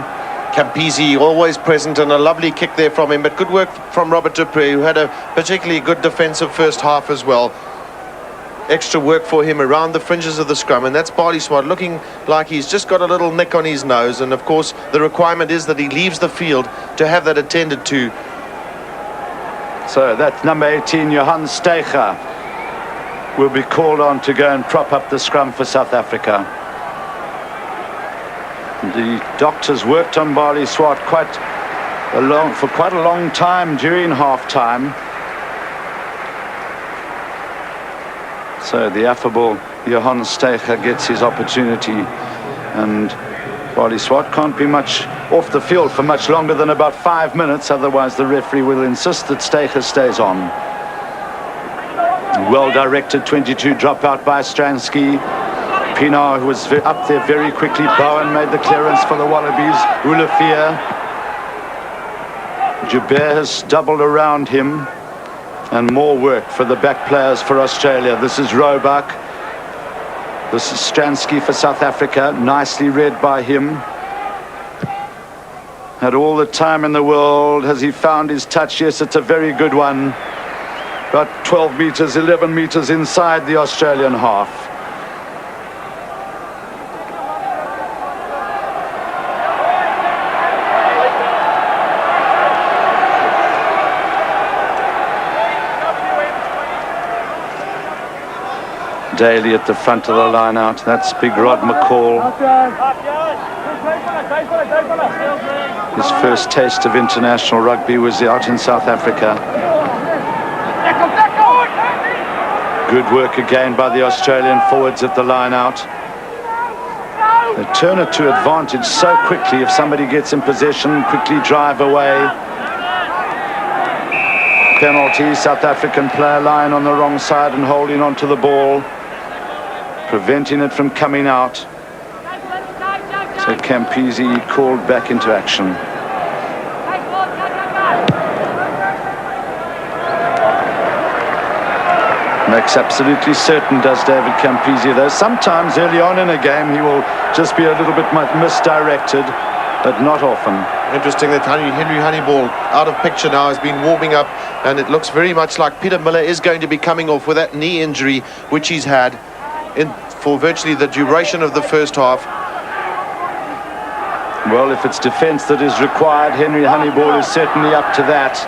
Campese always present, and a lovely kick there from him, but good work from Robert de Preer, who had a particularly good defensive first half as well. Extra work for him around the fringes of the scrum, and that's Bali Swart looking like he's just got a little nick on his nose, and of course the requirement is that he leaves the field to have that attended to. So that's number 18, Johan Steiger, will be called on to go and prop up the scrum for South Africa. The doctors worked on Bali Swart for quite a long time during half-time. So the affable Johan Steiger gets his opportunity, and Bali Swart can't be much off the field for much longer than about 5 minutes, otherwise the referee will insist that Steiger stays on. Well-directed 22 dropout by Stransky. Pienaar, who was up there very quickly. Bowen made the clearance for the Wallabies. Ulafia. Joubert has doubled around him. And more work for the back players for Australia. This is Roebuck. This is Stransky for South Africa. Nicely read by him. Had all the time in the world. Has he found his touch? Yes, it's a very good one. About 12 meters, 11 meters inside the Australian half. Daly at the front of the line out. That's big Rod McCall. His first taste of international rugby was out in South Africa. Good work again by the Australian forwards at the line out. They turn it to advantage so quickly. If somebody gets in possession, quickly drive away. Penalty, South African player line on the wrong side and holding onto the ball, preventing it from coming out. So Campese called back into action. Makes absolutely certain, does David Campese, though sometimes early on in a game he will just be a little bit misdirected, but not often. Interesting that Henry Honeyball out of picture now, has been warming up, and it looks very much like Peter Miller is going to be coming off with that knee injury which he's had for virtually the duration of the first half. Well, if it's defence that is required, Henry Honeyball is certainly up to that.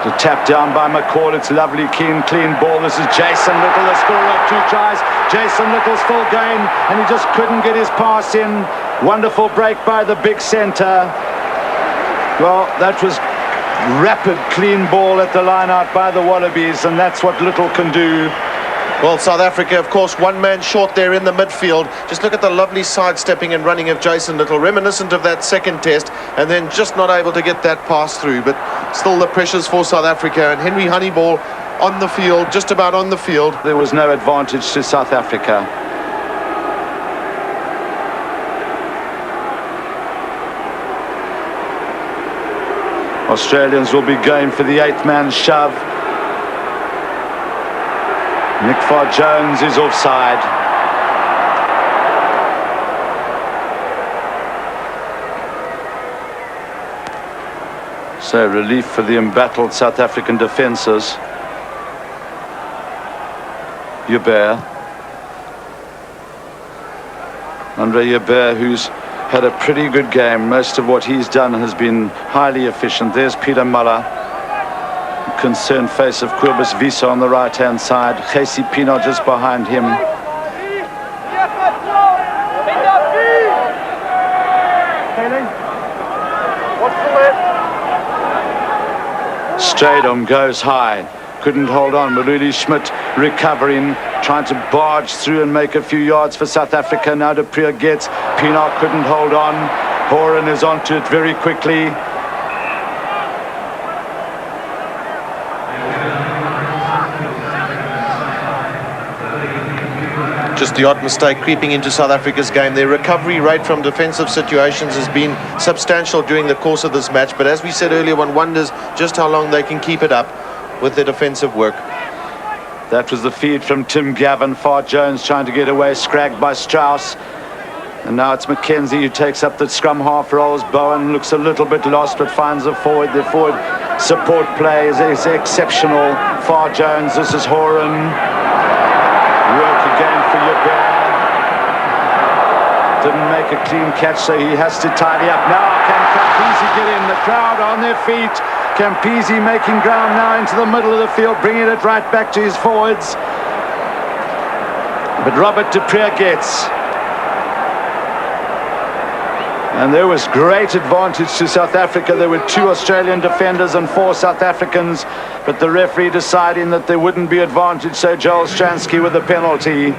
The tap down by McCall. It's lovely, clean ball. This is Jason Little, the scorer of 2 tries. Jason Little's full gain, and he just couldn't get his pass in. Wonderful break by the big centre. Well, that was rapid, clean ball at the line out by the Wallabies, and that's what Little can do. Well, South Africa, of course, one man short there in the midfield. Just look at the lovely sidestepping and running of Jason Little, reminiscent of that second test, and then just not able to get that pass through. But still the pressures for South Africa, and Henry Honeyball on the field, just about on the field. There was no advantage to South Africa. Australians will be going for the 8th-man shove. Nick Farr-Jones is offside. So relief for the embattled South African defences. Joubert. Andre Joubert, who's had a pretty good game. Most of what he's done has been highly efficient. There's Peter Muller. Concerned face of Kobus Wiese on the right-hand side. Casey Pienaar just behind him. Strydom goes high. Couldn't hold on. Maruli Schmidt recovering, trying to barge through and make a few yards for South Africa. Now de Preer gets. Pienaar couldn't hold on. Horan is onto it very quickly. Just the odd mistake creeping into South Africa's game. Their recovery rate from defensive situations has been substantial during the course of this match, but as we said earlier, one wonders just how long they can keep it up with their defensive work. That was the feed from Tim Gavin. Farr-Jones trying to get away, scragged by Strauss. And now it's McKenzie who takes up the scrum half rolls. Bowen looks a little bit lost, but finds a forward. The forward support play is exceptional. Farr-Jones, this is Horan. Work again for Joubert. Didn't make a clean catch, so he has to tidy up. Now can Campese get in? The crowd on their feet. Campese making ground now into the middle of the field, bringing it right back to his forwards. But Robert de Preer gets. And there was great advantage to South Africa. There were 2 Australian defenders and 4 South Africans, but the referee deciding that there wouldn't be advantage, so Joel Stransky with a penalty.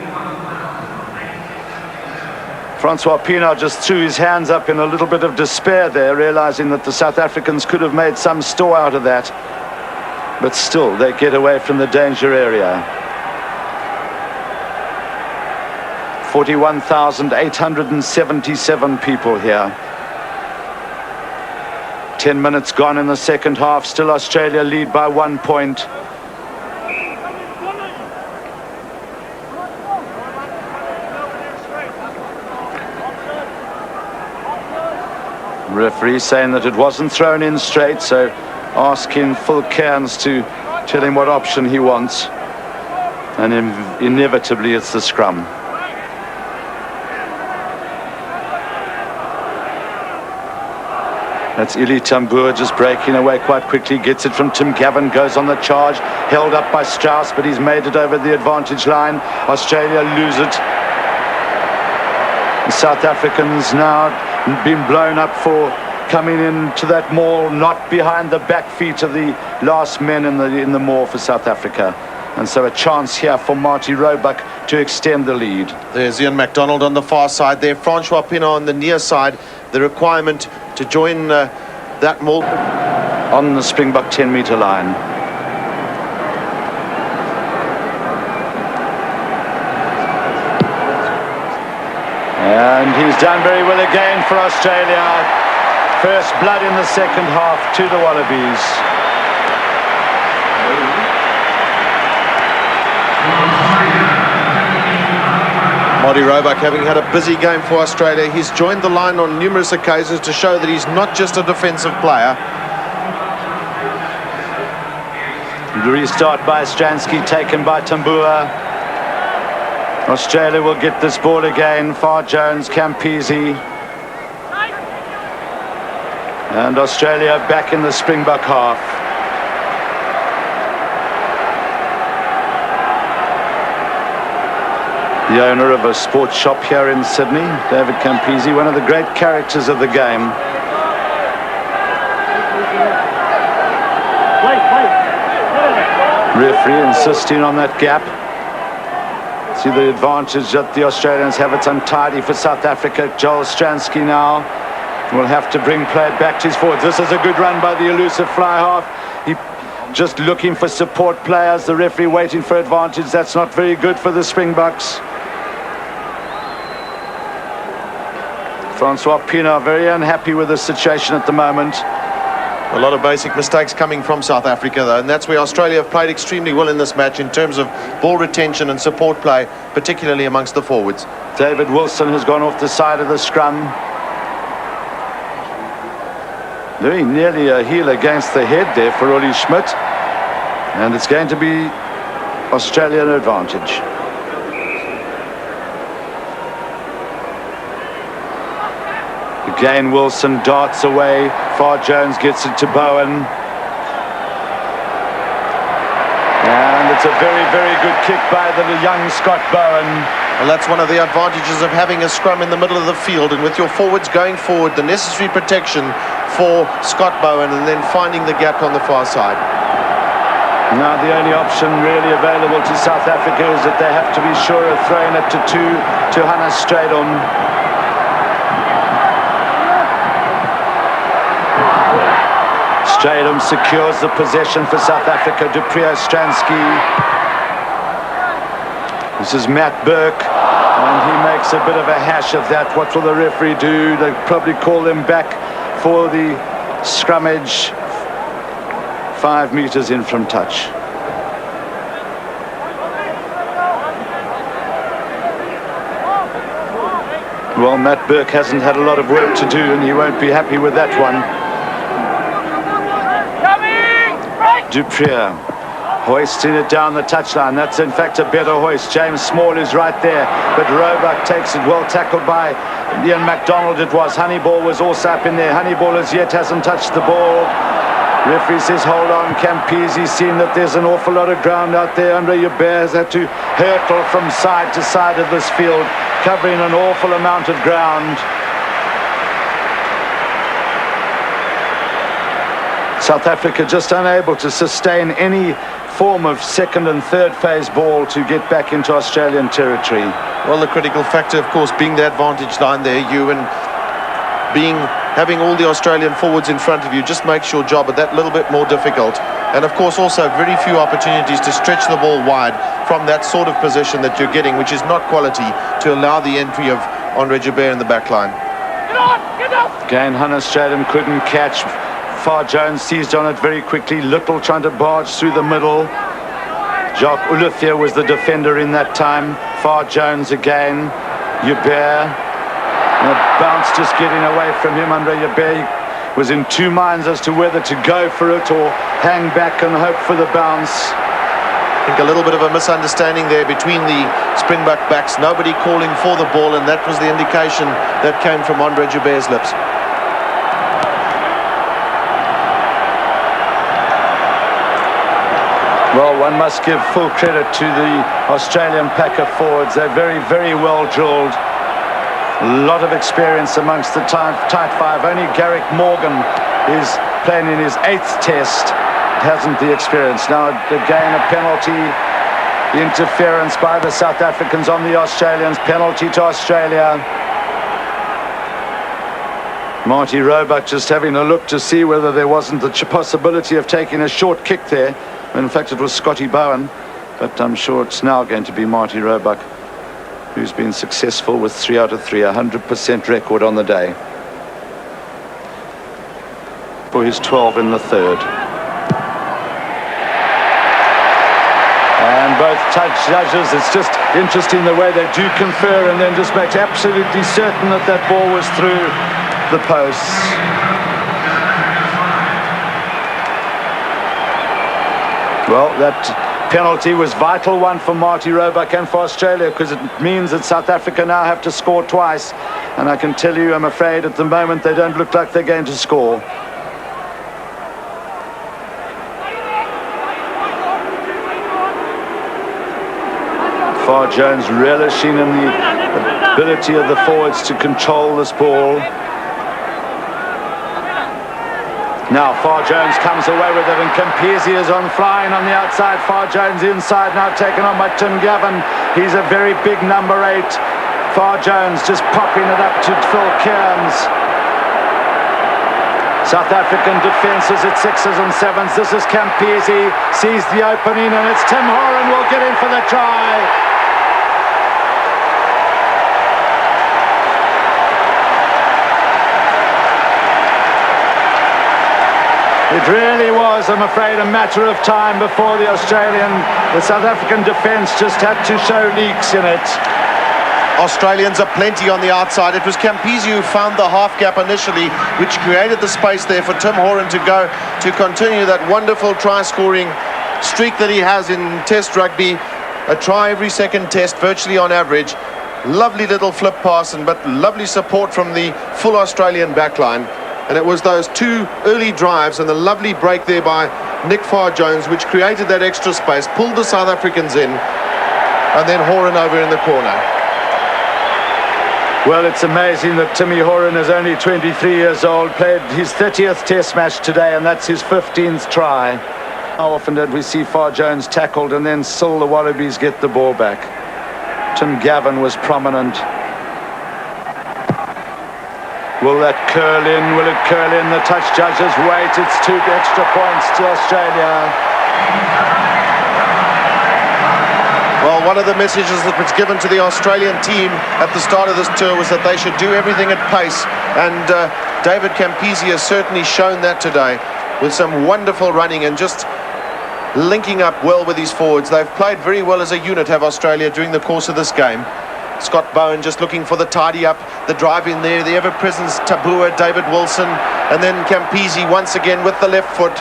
Francois Pienaar just threw his hands up in a little bit of despair there, realizing that the South Africans could have made some store out of that. But still, they get away from the danger area. 41,877 people here. 10 minutes gone in the second half. Still Australia lead by 1 point. Referee saying that it wasn't thrown in straight, so asking Phil Cairns to tell him what option he wants. And inevitably it's the scrum. That's Ili Tambua just breaking away quite quickly, gets it from Tim Gavin, goes on the charge, held up by Strauss, but he's made it over the advantage line. Australia lose it. The South Africans now been blown up for coming into that maul, not behind the back feet of the last men in the maul for South Africa. And so a chance here for Marty Roebuck to extend the lead. There's Ian MacDonald on the far side there. Francois Pienaar on the near side. The requirement to join that maul on the Springbok 10-metre line. And he's done very well again for Australia. First blood in the second half to the Wallabies. Marty Roebuck having had a busy game for Australia. He's joined the line on numerous occasions to show that he's not just a defensive player. The restart by Stransky, taken by Tambua. Australia will get this ball again. Far Jones, Campese. And Australia back in the Springbok half. The owner of a sports shop here in Sydney, David Campese, one of the great characters of the game. Referee insisting on that gap. See the advantage that the Australians have. It's untidy for South Africa. Joel Stransky now will have to bring play back to his forwards. This is a good run by the elusive fly half. He just looking for support players. The referee waiting for advantage. That's not very good for the Springboks. Francois Pienaar very unhappy with the situation at the moment. A lot of basic mistakes coming from South Africa, though, and that's where Australia have played extremely well in this match in terms of ball retention and support play, particularly amongst the forwards. David Wilson has gone off the side of the scrum. Very nearly a heel against the head there for Ollie Schmidt. And it's going to be Australian advantage. Again, Wilson darts away. Far Jones gets it to Bowen. And it's a very, very good kick by the young Scott Bowen. Well, that's one of the advantages of having a scrum in the middle of the field, and with your forwards going forward, the necessary protection for Scott Bowen, and then finding the gap on the far side. Now the only option really available to South Africa is that they have to be sure of throwing it to Hannes Strydom. Strydom secures the possession for South Africa. Du Preez, Stransky. This is Matt Burke, and he makes a bit of a hash of that. What will the referee do? They'll probably call them back for the scrummage. 5 meters in from touch. Well, Matt Burke hasn't had a lot of work to do, and he won't be happy with that one. Du Preez hoisting it down the touchline. That's in fact a better hoist. James Small is right there, but Roebuck takes it. Well tackled by Ian MacDonald it was. Honeyball was also up in there. Honeyball as yet hasn't touched the ball. Referee says hold on. Campese seen that there's an awful lot of ground out there. Andre Joubert has had to hurtle from side to side of this field, covering an awful amount of ground. South Africa just unable to sustain any form of second and third phase ball to get back into Australian territory. Well, the critical factor, of course, being the advantage line there, Ewan, having all the Australian forwards in front of you just makes your job that little bit more difficult. And, of course, also very few opportunities to stretch the ball wide from that sort of position that you're getting, which is not quality, to allow the entry of Andre Joubert in the back line. Again, Hannes Strydom couldn't catch. Far Jones seized on it very quickly. Little trying to barge through the middle. Jacques Olithier was the defender in that time. Far Jones again. Joubert. And a bounce just getting away from him. Andre Joubert was in two minds as to whether to go for it or hang back and hope for the bounce. I think a little bit of a misunderstanding there between the Springbok backs. Nobody calling for the ball, and that was the indication that came from Andre Joubert's lips. Well, one must give full credit to the Australian pack of forwards. They're very, very well drilled. A lot of experience amongst the tight five. Only Garrick Morgan is playing in his 8th test. Hasn't the experience. Now again a penalty, interference by the South Africans on the Australians. Penalty to Australia. Marty Roebuck just having a look to see whether there wasn't the possibility of taking a short kick there. In fact, it was Scotty Bowen, but I'm sure it's now going to be Marty Roebuck, who's been successful with 3 out of 3, 100% record on the day for his 12 in the third. And both judges, it's just interesting the way they do confer and then just makes absolutely certain that that ball was through the posts. Well, that penalty was vital one for Marty Roebuck and for Australia, because it means that South Africa now have to score twice. And I can tell you, I'm afraid at the moment they don't look like they're going to score. Farr Jones relishing in the ability of the forwards to control this ball. Now Farr Jones comes away with it, and Campese is on flying on the outside. Farr Jones inside, now taken on by Tim Gavin. He's a very big number 8. Farr Jones just popping it up to Phil Cairns. South African defences at 6s and 7s. This is Campese, sees the opening, and it's Tim Horan will get in for the try. It really was, I'm afraid, a matter of time before the South African defence just had to show leaks in it. Australians are plenty on the outside. It was Campese who found the half gap initially, which created the space there for Tim Horan to go to continue that wonderful try-scoring streak that he has in Test rugby. A try every second Test, virtually on average. Lovely little flip pass, but lovely support from the full Australian backline. And it was those 2 early drives and the lovely break there by Nick Farr Jones, which created that extra space, pulled the South Africans in, and then Horan over in the corner. Well, it's amazing that Timmy Horan is only 23 years old, played his 30th Test match today, and that's his 15th try. How often did we see Farr Jones tackled and then still the Wallabies get the ball back? Tim Gavin was prominent. Will that curl in? Will it curl in? The touch judges wait. It's 2 extra points to Australia. Well, one of the messages that was given to the Australian team at the start of this tour was that they should do everything at pace. And David Campese has certainly shown that today with some wonderful running and just linking up well with his forwards. They've played very well as a unit, have Australia, during the course of this game. Scott Bowen just looking for the tidy up, the drive in there, the ever-present Tabua, David Wilson, and then Campese once again with the left foot.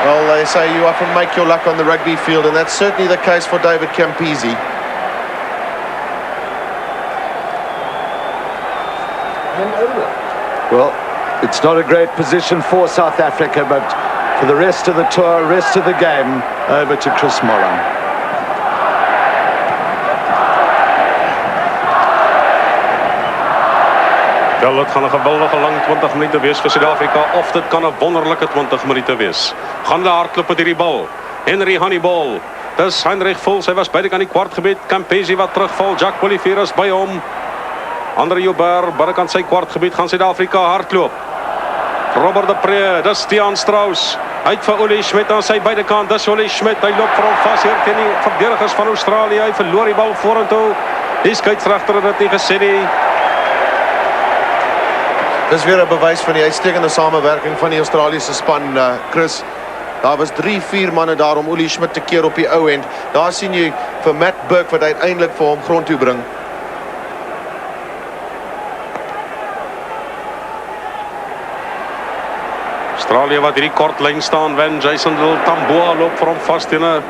Well, they say you often make your luck on the rugby field, and that's certainly the case for David Campese. Well, it's not a great position for South Africa, but for the rest of the tour, rest of the game, over to Chris Moran. Wel, het gaan een geweldige lang 20 minuten wees vir Suid-Afrika, of dit kan 'n wonderlike 20 minute wees. Gaan hulle hardloop met hierdie bal. Henry Honeyball. Dis Heinrich Vols, hy was buite kan die kwartgebied. Campese wat terugval, Jacques Olivier is by hom. Andre Joubert, buitekant sy kwartgebied, gaan Suid-Afrika hardloop. Robert de Pre, dis Stiaan Strauss. Uit vir Ollie Schmidt aan sy buitekant, dis Ollie Schmidt. Hy loop vir hom vas hier teen die verdedigers van Australië. Hy verloor die bal vorentoe. Die skeieregter het dit nie gesê nie. Dis weer 'n bewys van die uitstekende samewerking van die Australiese span, Chris. Daar was 3-4 manne daar om Ollie Schmidt te keer op die ou end. Daar sien jy vir Matt Burke wat uiteindelik vir hom grond toe bring. Australië wat hierdie kort lyn staan, wen Jason Tamboa loop vir hom vas teen 'n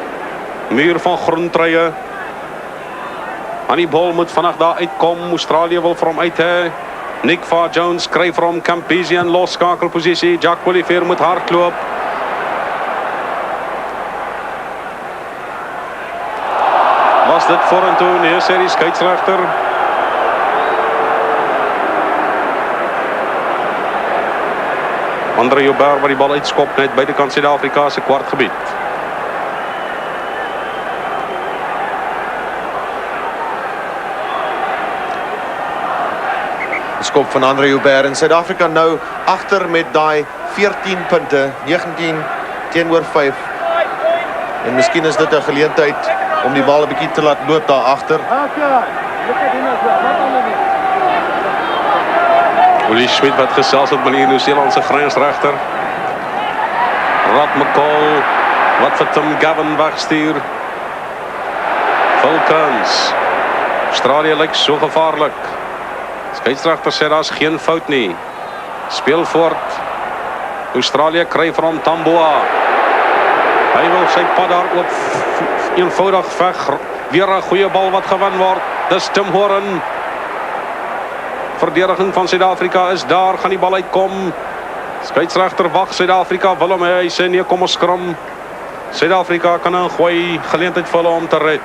muur van groentruie. Aan die bal moet vandag daar uitkom. Australië wil vir hom uit hê. Nick Farr Jones kry vir hom Campese in losskakelposisie. Jacques Olivier moet hardloop. Is dit vorentoe? Nee, sê die skeieregter. Andre Joubert wat die bal uitskop net buitekant Suid-Afrika se kwartgebied. Skop van Andre Joubert en Suid-Afrika nou agter met daai 14 punte, 19 teenoor 5. En miskien is dit 'n geleentheid om die bal 'n bietjie te laat loop daar agter. Willie Schmidt wat gesels het met die Nieu-Seelandse grensregter. Rod McCall wat vir Tim Gavin wegstuur. Vulcans. Australië lyk so gevaarlik. Skeieregter sê daar's geen fout nie. Speel voort. Australië kry vir hom Tamboa. Hy wil sy pad daar oop eenvoudig veg. Weer 'n goeie bal wat gewen word. Dis Tim Horan. Verdediging van Suid-Afrika is daar, gaan die bal uitkom. Skeieregter wag, Suid-Afrika wil hom hê, hy sê nee, kom ons skram. Suid-Afrika kan 'n goeie geleentheid vir hulle om te red.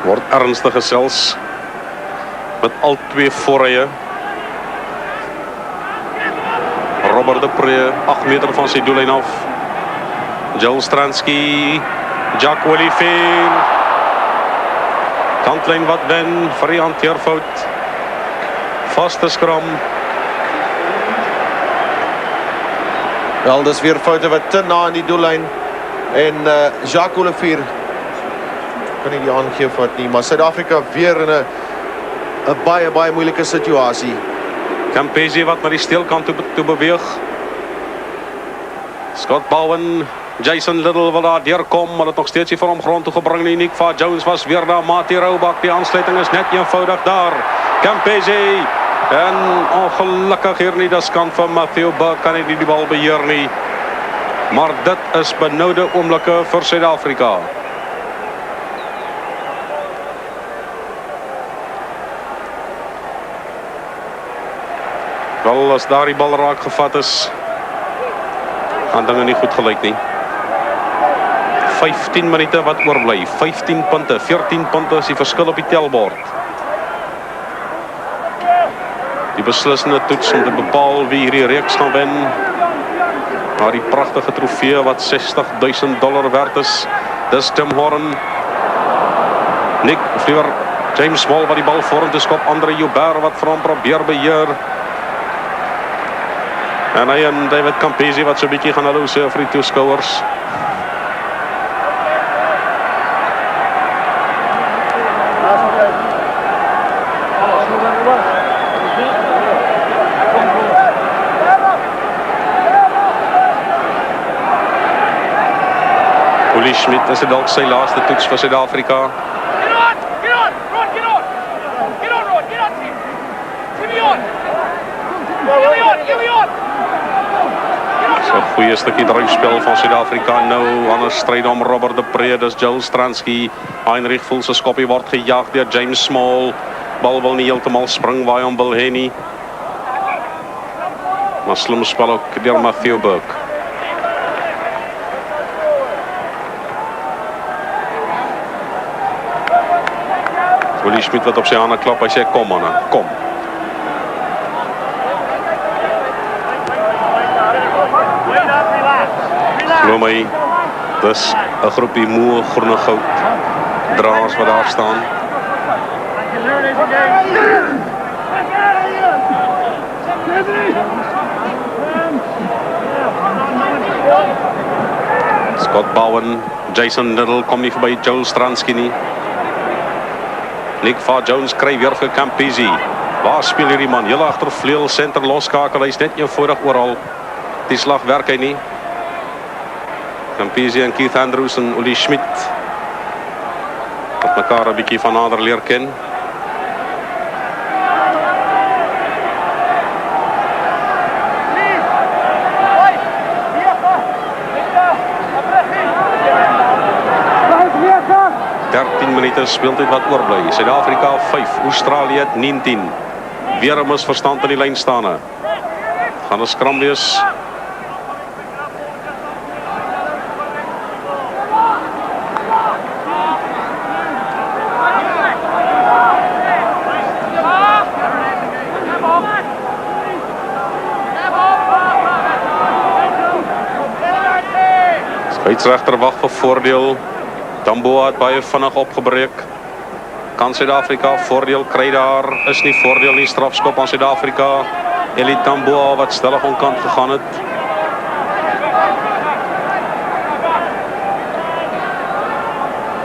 Word ernstig gesels met al twee voorrye. Robert de Pre, 8 meter van sy doellyn af. Joel Stransky, Jack Olivier. Kantlyn wat wen vir die hanteerfout. Vaste skram. Wel, dis weer foute wat te na in die doellyn. En Jacques Olivier kan nie die aangeef wat nie, maar Suid-Afrika weer in 'n baie moeilike situasie. Campese wat na die steelkant toe beweeg. Scott Bowen, Jason Little wil daar deurkom, maar het nog steeds nie vir hom grond toe gebring nie. Nick Fa Jones was weer daar, Mati Roubak, die aansluiting is net eenvoudig daar. Campese, en ongelukkig hier nie, dis kant van Matthew Burke, kan hy nie die bal beheer nie. Maar dit is benoude oomblikke vir Suid-Afrika. Wel, as daar die bal raak gevat is, gaan dinge nie goed gelyk nie. 15 minute wat oorbly, 15 punte, 14 punte is die verskil op die telbord. Die beslissende toets om te bepaal wie hierdie reeks gaan wen. Maar die pragtige trofee wat $60,000 werd is, dis Tim Horan. Nick Fleur, James Small wat die bal vorentoe skop, Andre Joubert wat vir hom probeer beheer. En hy en David Campese wat so 'n bietjie gaan hallo sê vir die toeskouers. Willie Schmidt is dit dalk sy laaste toets vir Suid-Afrika. So 'n goeie stukkie dryfspel van Suid-Afrika nou, anders stryd om Robert de Pre, dis Joel Stransky. Heinrich Voel se skoppie word gejaag deur James Small. Bal wil nie heeltemal spring waar hy hom wil hê nie. Maar slim spel ook deur Matthew Burke. Willie Schmidt wat op sy hande klap, hy sê kom manne, kom. Glo my, dis 'n groepie moe groene goud draers wat daar staan. Scott Bowen, Jason Little kom nie verby Joel Stransky nie. Nick Fa Jones kry weer vir Campese. Waar speel hierdie man? Heel agter vleuel senter loskakel, hy's net eenvoudig oral. Die slag werk hy nie. Campese en Keith Andrews en Willie Schmidt wat mekaar 'n bietjie van nader leer ken. 13 minute speeltyd wat oorbly. Suid-Afrika 5, Australië 19. Weer 'n misverstand in die lynstane. Gaan 'n skram wees. Scheidsregter wag vir voordeel. Tambo het baie vinnig opgebreek. Kan Suid-Afrika voordeel kry daar? Is nie voordeel nie, strafskop aan Suid-Afrika. Eli Tambo wat stellig onkant gegaan het.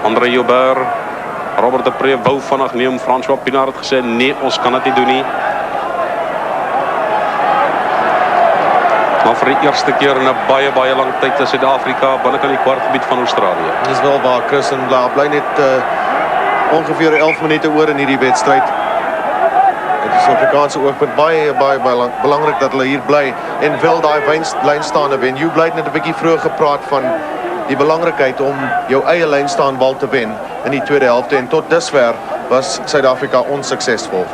Andre Joubert, Robert de Pre wou vinnig neem. François Pienaar het gesê nee, ons kan dit nie doen nie. Maar vir die eerste keer in 'n baie lang tyd is Suid-Afrika binnekant die kwartgebied van Australië. Dis wel waar, Chris, en bly net ongeveer 11 minute oor in hierdie wedstryd. Dit is Suid-Afrikaanse oogpunt baie belangrik dat hulle hier bly en wil daai lynstaande wen. Jy bly net 'n bietjie vroeg gepraat van die belangrikheid om jou eie lynstaanbal te wen in die tweede helfte en tot dusver was Suid-Afrika onsuksesvol.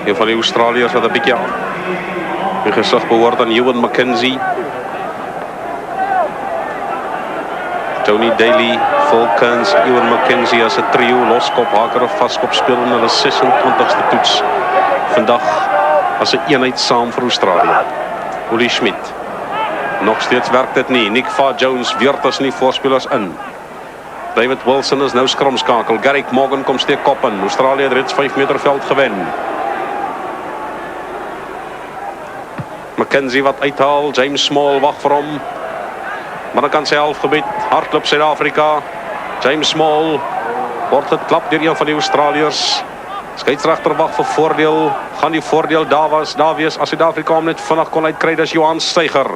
Een van die Australiërs wat 'n bietjie die gesig behoort aan Ewan McKenzie. Tony Daly, Phil Kearns, Ewan McKenzie as 'n trio, loskop, haker of vaskop speel in hulle 26ste toets. Vandag as 'n eenheid saam vir Australië. Uli Schmidt. Nog steeds werk dit nie. Nick Farr-Jones weer tussen die voorspelers in. David Wilson is nou skrumskakel. Garrick Morgan kom steek kop in. Australië het reeds 5 meter veld gewen. McKenzie wat uithaal, James Small wag vir hom. Maar dan kan sy halfgebied, hardloop Suid-Afrika. James Small word geklap deur een van die Australiërs. Scheidsregter wag vir voordeel. Gaan die voordeel daar wees as Suid-Afrika hom net vinnig kon uitkry. Dis Johan Steiger.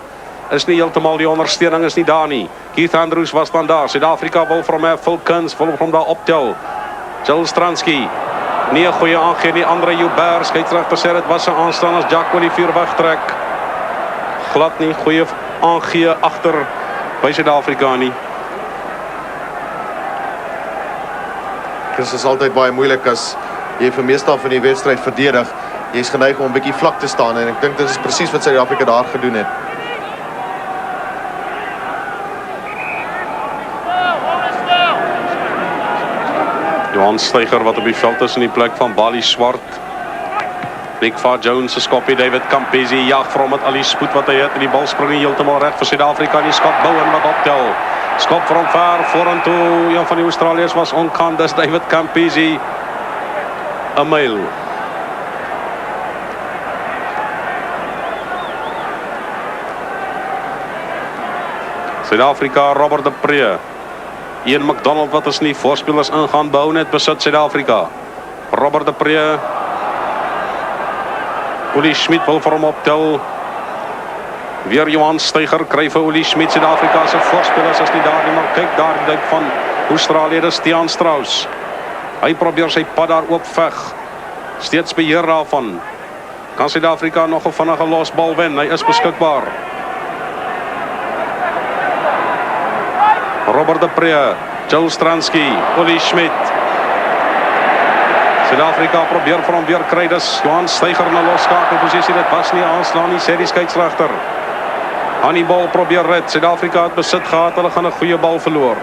Is nie heeltemal die ondersteuning is nie daar nie. Keith Andrews was dan daar. Suid-Afrika wil vir hom Phil Kearns wil hom daar optel. Jill Stransky. Nie 'n goeie aangee nie. Andre Joubert, scheidsregter sê dit was 'n aanstaan as Jacques Olivier wegtrek. Glad nie goeie aangee agter by Suid-Afrika nie. Dit is altyd baie moeilik as jy vir meestal van die wedstryd verdedig. Jy's geneig om 'n bietjie vlak te staan en ek dink dit is presies wat Suid-Afrika daar gedoen het. Johan Steiger wat op die veld is in die plek van Bali Swart. Nick Farr-Jones se skopie, David Campese jag vir hom met al die spoed wat hy het en die bal spring nie heeltemal reg vir Suid-Afrika. Die skop Bowen wat optel. Skop vir hom ver vorentoe. Een van die Australiërs was onkant, dis David Campese. 'n myl. Suid-Afrika, Robert de Pre. Ian McDonald wat as nie voorspelers ingaan, behou net besit Suid-Afrika. Robert de Pre. Uli Schmidt wil vir hom optel. Weer Johan Steiger kry vir Uli Schmidt. Suid-Afrika se voorspelers is nie daar nie, maar kyk daar die duik van Australië, dis Tiaan Strauss. Hy probeer sy pad daar oop veg. Steeds beheer daarvan. Kan Suid-Afrika nog 'n vinnige losbal wen? Hy is beskikbaar. Robert de Pre, Jill Stransky, Uli Schmidt. Suid-Afrika probeer vir hom weer kry. Dis Johan Steiger in 'n losskakelposisie. Dit was nie aanslaan nie, sê die skeieregter. Hannibal probeer red. Suid-Afrika het besit gehad. Hulle gaan 'n goeie bal verloor.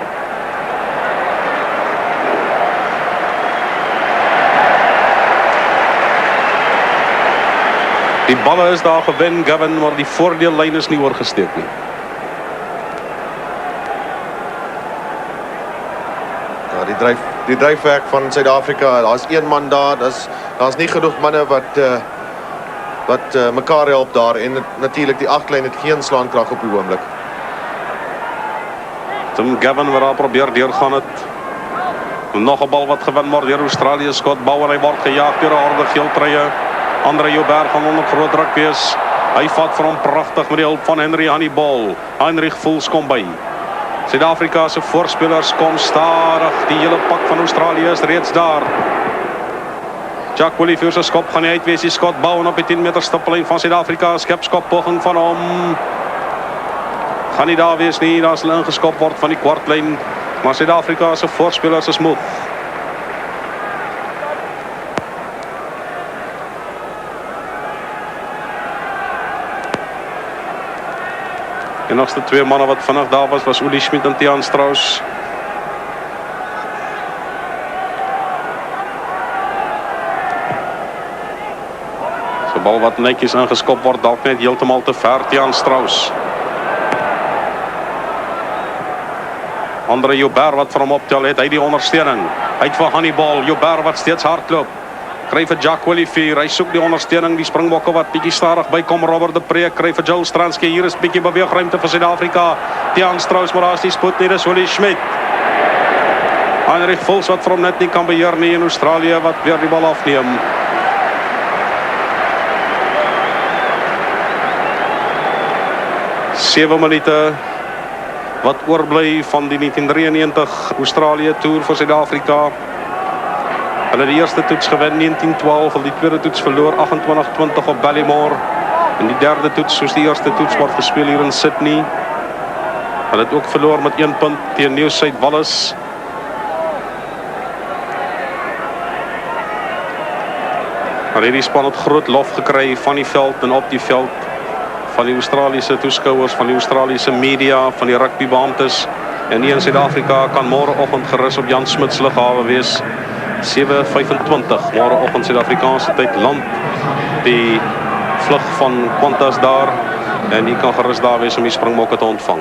Die balle is daar gewen, Gavin, maar die voordeellyn is nie oorgesteek nie. Die dryfwerk van Suid-Afrika, daar's een man daar, daar's nie genoeg manne wat mekaar help daar en natuurlik die agterlyn het geen slaankrag op die oomblik. Tim Gavin wat daar probeer deurgaan het. Nog 'n bal wat gewen word deur Australië. Scott Bowen, hy word gejaag deur 'n harde geeltreye. Andre Joubert gaan onder groot druk wees. Hy vat vir hom pragtig met die hulp van Henry Hannibal. Heinrich Voels kom by. Suid-Afrika se voorspelers kom stadig. Die hele pak van Australië is reeds daar. Jacques Olivier se skop gaan nie uitwees. Die Scott Bowen op die 10 meter stippellyn van Suid-Afrika. Skepskop poging van hom. Gaan nie daar wees nie. Daar sal ingeskop word van die kwartlyn. Maar Suid-Afrika se voorspelers is moeg. Die enigste twee manne wat vinnig daar was Uli Schmid en Tiaan Strauss. So bal wat netjies ingeskop word, dalk net heeltemal te ver, Tiaan Strauss. Andre Joubert wat vir hom optel het, hy die ondersteuning. Uit vir Hannibal, Joubert wat steeds hardloop. Kry vir Jacques Olivier, hy soek die ondersteuning, die Springbokke wat bietjie stadig bykom, Robert de Pre, kry vir Jules Stransky, hier is bietjie beweegruimte vir Suid-Afrika. Tiaan Strauss, maar daar is die spoed nie, dis Uli Schmid. Heinrich Vols wat vir hom net nie kan beheer nie in Australië, wat weer die bal afneem. Sewe minute wat oorbly van die 1993 Australië Tour vir Suid-Afrika. Hulle die eerste toets gewen 1912, hulle die tweede toets verloor 28-20 op Ballymore. En die derde toets, soos die eerste toets, word gespeel hier in Sydney. Hulle het ook verloor met 1 punt teen Nieu-Suid-Wallis. Hulle het die span het groot lof gekry van die veld en op die veld. Van die Australiese toeskouers, van die Australiese media, van die rugbybeamptes. En nie in Suid-Afrika kan môreoggend gerus op Jan Smuts lughawe wees. 7:25 môreoggend Suid-Afrikaanse tyd land die vlug van Qantas daar en die kan gerus daar wees om die Springbokke te ontvang.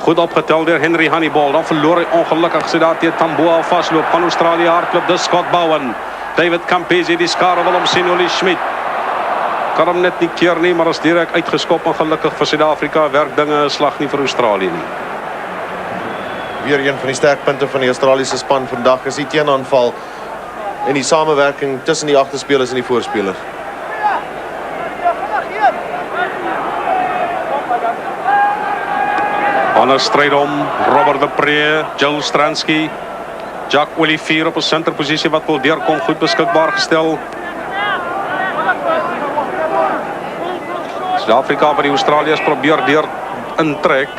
Goed opgetel deur Henry Hannibal, dan verloor hy ongelukkig sy daar teen Tamboa vasloop van Australië hardloop, dis Scott Bowen. David Campese, die skare wil omsien Uli Schmid. Kan hom net nie keer nie, maar is direk uitgeskop en gelukkig vir Suid-Afrika werk dinge 'n slag nie vir Australië nie. Weer een van die sterkpunte van die Australiese span vandag is die teenaanval en die samewerking tussen die agterspelers en die voorspelers. Ander stryd om Robert de Pre, Jules Stransky, Jacques Olivier op 'n senterposisie wat wil deurkom, goed beskikbaar gestel. Suid-Afrika wat die Australiërs probeer deur intrek.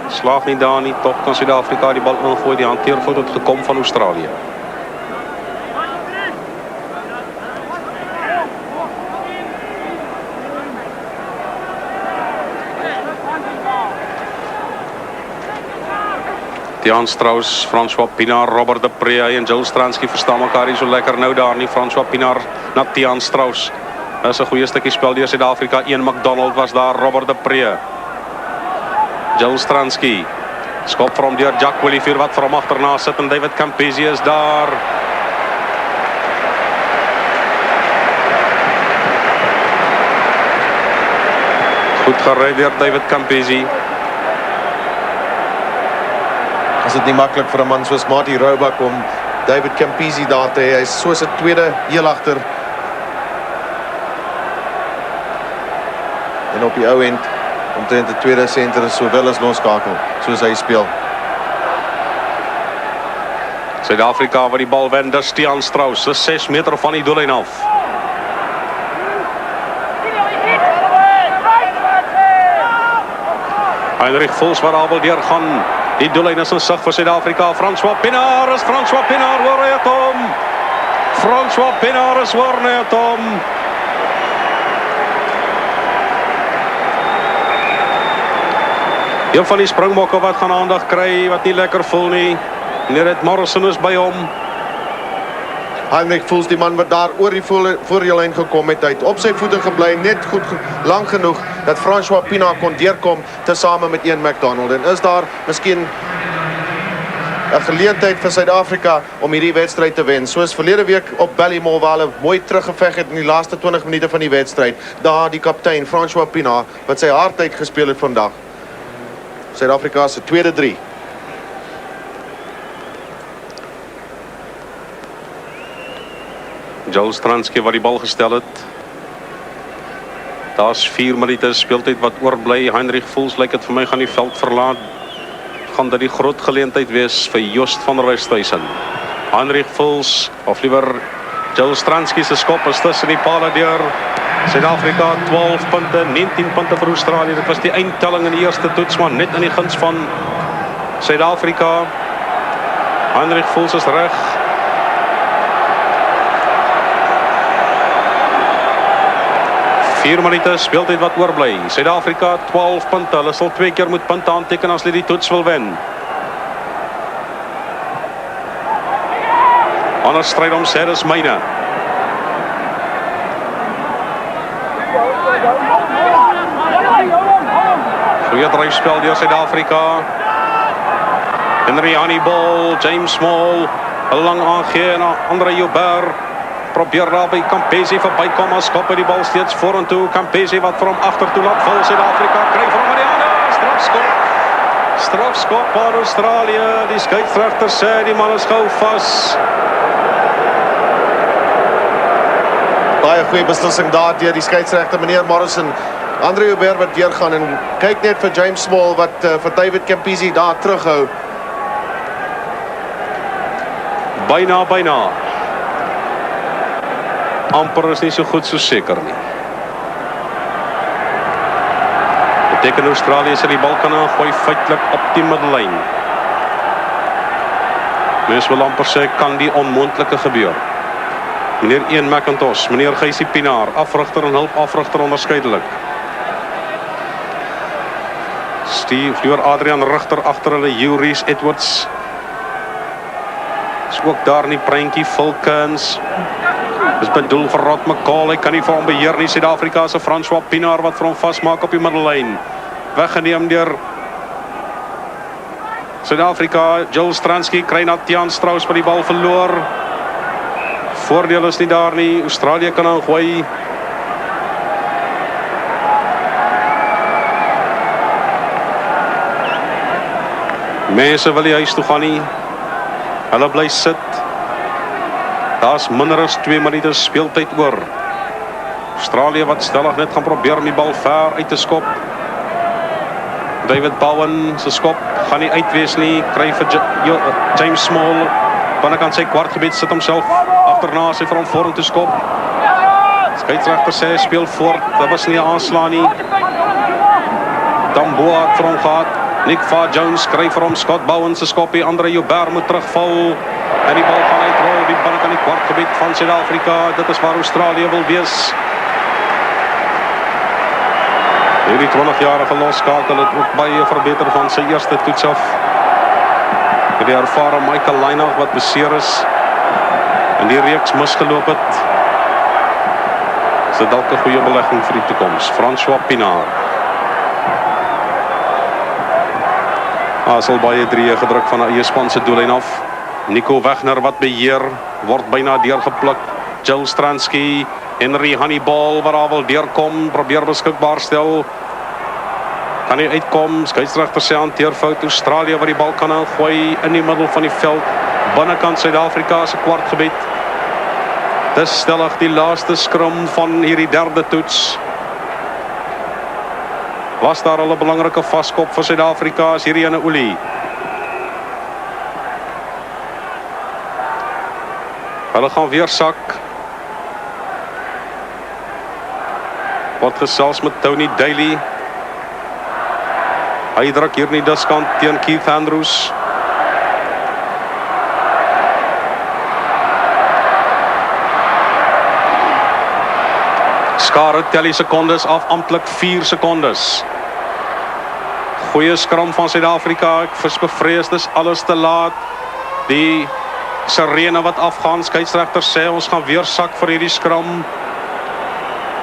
Slaag nie daar nie, tog kan Suid-Afrika die bal ingooi, die hanteerfout het gekom van Australië. Tiaan Strauss, François Pienaar, Robert de Pre en Jules Stransky verstaan mekaar nie so lekker nou daar nie. François Pienaar na Tiaan Strauss. Dit is 'n goeie stukkie spel deur Suid-Afrika. Ian McDonald was daar, Robert de Pre. Jules Stransky. Skop vir hom deur Jacques Olivier wat vir hom agterna sit en David Campese is daar. Goed gery deur David Campese. Is dit nie maklik vir 'n man soos Marty Roebuck om David Campese daar te hê. Hy is soos 'n tweede heel agter. En op die ou end omtrent die tweede senter is sowel as loskakel soos hy speel. Suid-Afrika wat die bal wen, dis Tiaan Strauss, dis 6 meter van die doellyn af. Heinrich Vols wat daar wil deurgaan. Die doellyn is in sig vir Suid-Afrika. François Pienaar is François Pienaar, hoor hy het hom. François Pienaar is hoor hy het hom. Een van die Springbokke wat gaan aandag kry, wat nie lekker voel nie. Net Morrison is by hom. Heinrich Vols, die man wat daar oor die voorjaarlyn gekom het, hy het op sy voete gebly, net goed lank genoeg dat François Pienaar kon deurkom tesame met Ian McDonald. En is daar miskien 'n geleentheid vir Suid-Afrika om hierdie wedstryd te wen, soos verlede week op Ballymore waar hulle mooi teruggeveg het in die laaste 20 minute van die wedstryd. Daar die kaptein François Pienaar wat sy hart uit gespeel het vandag. Suid-Afrika se tweede 3. Jules Stransky wat die bal gestel het. Daar's 4 minute speeltyd wat oorbly. Heinrich Vols lyk dit vir my gaan die veld verlaat. Gaan dit die groot geleentheid wees vir Joost van der Westhuizen. Heinrich Vols of liewer Jules Stransky se skop is tussen die pale deur. Suid-Afrika 12 punte, 19 punte vir Australië. Dit was die eindtelling in die eerste toets, maar net in die guns van Suid-Afrika. Heinrich Voels is reg. Vier minute speeltyd wat oorbly. Suid-Afrika 12 punte. Hulle sal 2 keer moet punte aanteken as hulle die toets wil wen. Anders stryd om sê, dis myne. Goeie dryfspel deur Suid-Afrika. Henry Honeyball, James Small, 'n lang aangee na Andre Joubert. Probeer daar by Campese verbykom, maar skop hy die bal steeds vorentoe. Campese wat vir hom agtertoe laat val. Suid-Afrika kry vir hom in die hande. Strafskop. Strafskop vir Australië. Die skeieregter sê die man is gou vas. Baie goeie beslissing daar deur die skeieregter meneer Morrison. Andre Joubert wat deurgaan en kyk net vir James Small wat vir David Campese daar terughou. Byna. Amper is nie so goed so seker nie. Beteken Australië sal die bal kan aangooi feitelik op die middellyn. Mens wil amper sê, kan die onmoontlike gebeur. Meneer Ian McIntosh, meneer Gysie Pinaar, afrigter en hulpafrigter onderskeidelik. Steve Adrian Rigter agter hulle, Juris Edwards. Is ook daar in die prentjie, Vulkens. Dis bedoel vir Rod McCall, hy kan nie vir hom beheer nie. Suid-Afrika se François Pinaar wat vir hom vasmaak op die middellyn. Weggeneem deur Suid-Afrika. Jill Stransky kry na Tiaan Strauss by die bal verloor. Voordeel is nie daar nie. Australië kan aangooi. Mense wil die huis toe gaan nie. Hulle bly sit. Daar's minder as 2 minute speeltyd oor. Australië wat stellig net gaan probeer om die bal ver uit te skop. David Bowen se skop gaan nie uitwees nie. Kry vir James Small. Binnekant sy kwartgebied sit homself agterna sy vir hom vorentoe skop. Skeieregter sê speel voort. Dit was nie 'n aanslag nie. Tamboa het vir hom gehad. Nick Farr-Jones kry vir hom Scott Bowen se skopie. Andre Joubert moet terugval. En die bal gaan uitrol die binnekant die kwartgebied van Suid-Afrika. Dit is waar Australië wil wees. Hierdie 20-jarige loskakel het ook baie verbeter van sy eerste toets af. Met die ervare Michael Lynagh wat beseer is en die reeks misgeloop het. Is dit dalk 'n goeie belegging vir die toekoms. François Pinaar. Sal baie 3 gedruk van 'n eie-span se doellyn af. Nico Wegner wat beheer, word byna deurgepluk. Jill Stransky, Henry Honeyball wat daar wil deurkom, probeer beskikbaar stel. Kan nie uitkom, skeieregter sê hanteer fout. Australië wat die bal kan aangooi in die middel van die veld, binnekant Suid-Afrika se kwartgebied. Dis stellig die laaste skrum van hierdie derde toets. Was daar al 'n belangrike vaskop vir Suid-Afrika as hierdie ene olie. Hulle gaan weer sak. Word gesels met Tony Daly. Hy druk hier in die diskant teen Keith Andrews. Skare tel die sekondes af, amptelik 4 sekondes. Goeie skram van Suid-Afrika. Ek is bevrees, dis alles te laat. Die sirene wat afgaan, skeieregter sê ons gaan weer sak vir hierdie skram.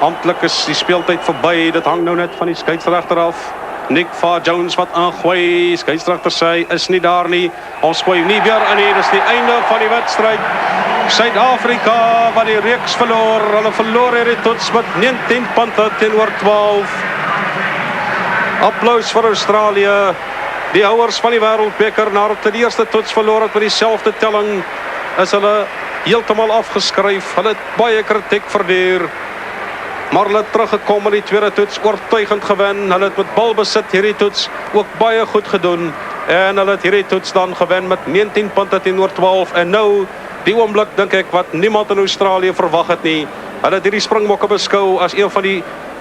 Amptelik is die speeltyd verby. Dit hang nou net van die skeieregter af. Nick Farr-Jones wat aangooi. Skeieregter sê is nie daar nie. Ons gooi nie weer in nie. Dis die einde van die wedstryd. Suid-Afrika wat die reeks verloor. Hulle verloor hierdie toets met 19 punte teenoor 12. Applaus vir Australië. Die houers van die wêreldbeker nadat hulle die eerste toets verloor het met dieselfde telling, is hulle heeltemal afgeskryf. Hulle het baie kritiek verduur. Maar hulle het teruggekom in die tweede toets, oortuigend gewen. Hulle het met balbesit hierdie toets ook baie goed gedoen. En hulle het hierdie toets dan gewen met 19 punte teenoor 12. En nou, die oomblik dink ek wat niemand in Australië verwag het nie. Hulle het hierdie Springbokke beskou as een van die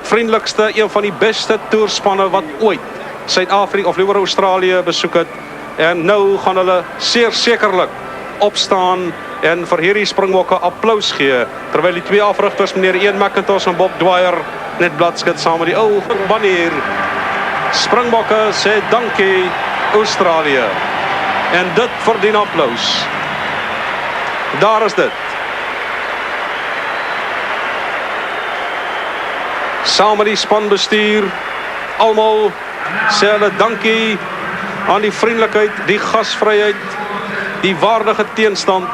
vriendelikste, een van die beste toerspanne wat ooit Suid-Afrika of liewer Australië besoek het. En nou gaan hulle sekerlik opstaan en vir hierdie Springbokke applaus gee, terwyl die twee afrigters, meneer Ian McIntosh en Bob Dwyer, net bladskit saam met die ou banner. Springbokke sê dankie Australië. En dit verdien applaus. Daar is dit. Saam met die spanbestuur, almal sê hulle dankie aan die vriendelikheid, die gasvryheid, die waardige teenstand.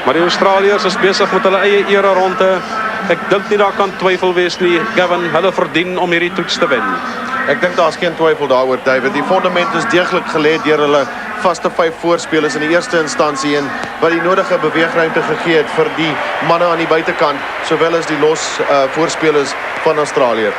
Maar die Australiërs is besig met hulle eie era ronde. Ek dink nie daar kan twyfel wees nie, Gavin, hulle verdien om hierdie toets te wen. Ek dink daar's geen twyfel daaroor, David. Die fondament is deeglik gelê deur hulle vaste 5 voorspelers in die eerste instansie en wat die nodige beweegruimte gegee het vir die manne aan die buitekant, sowel as die los voorspelers van Australië.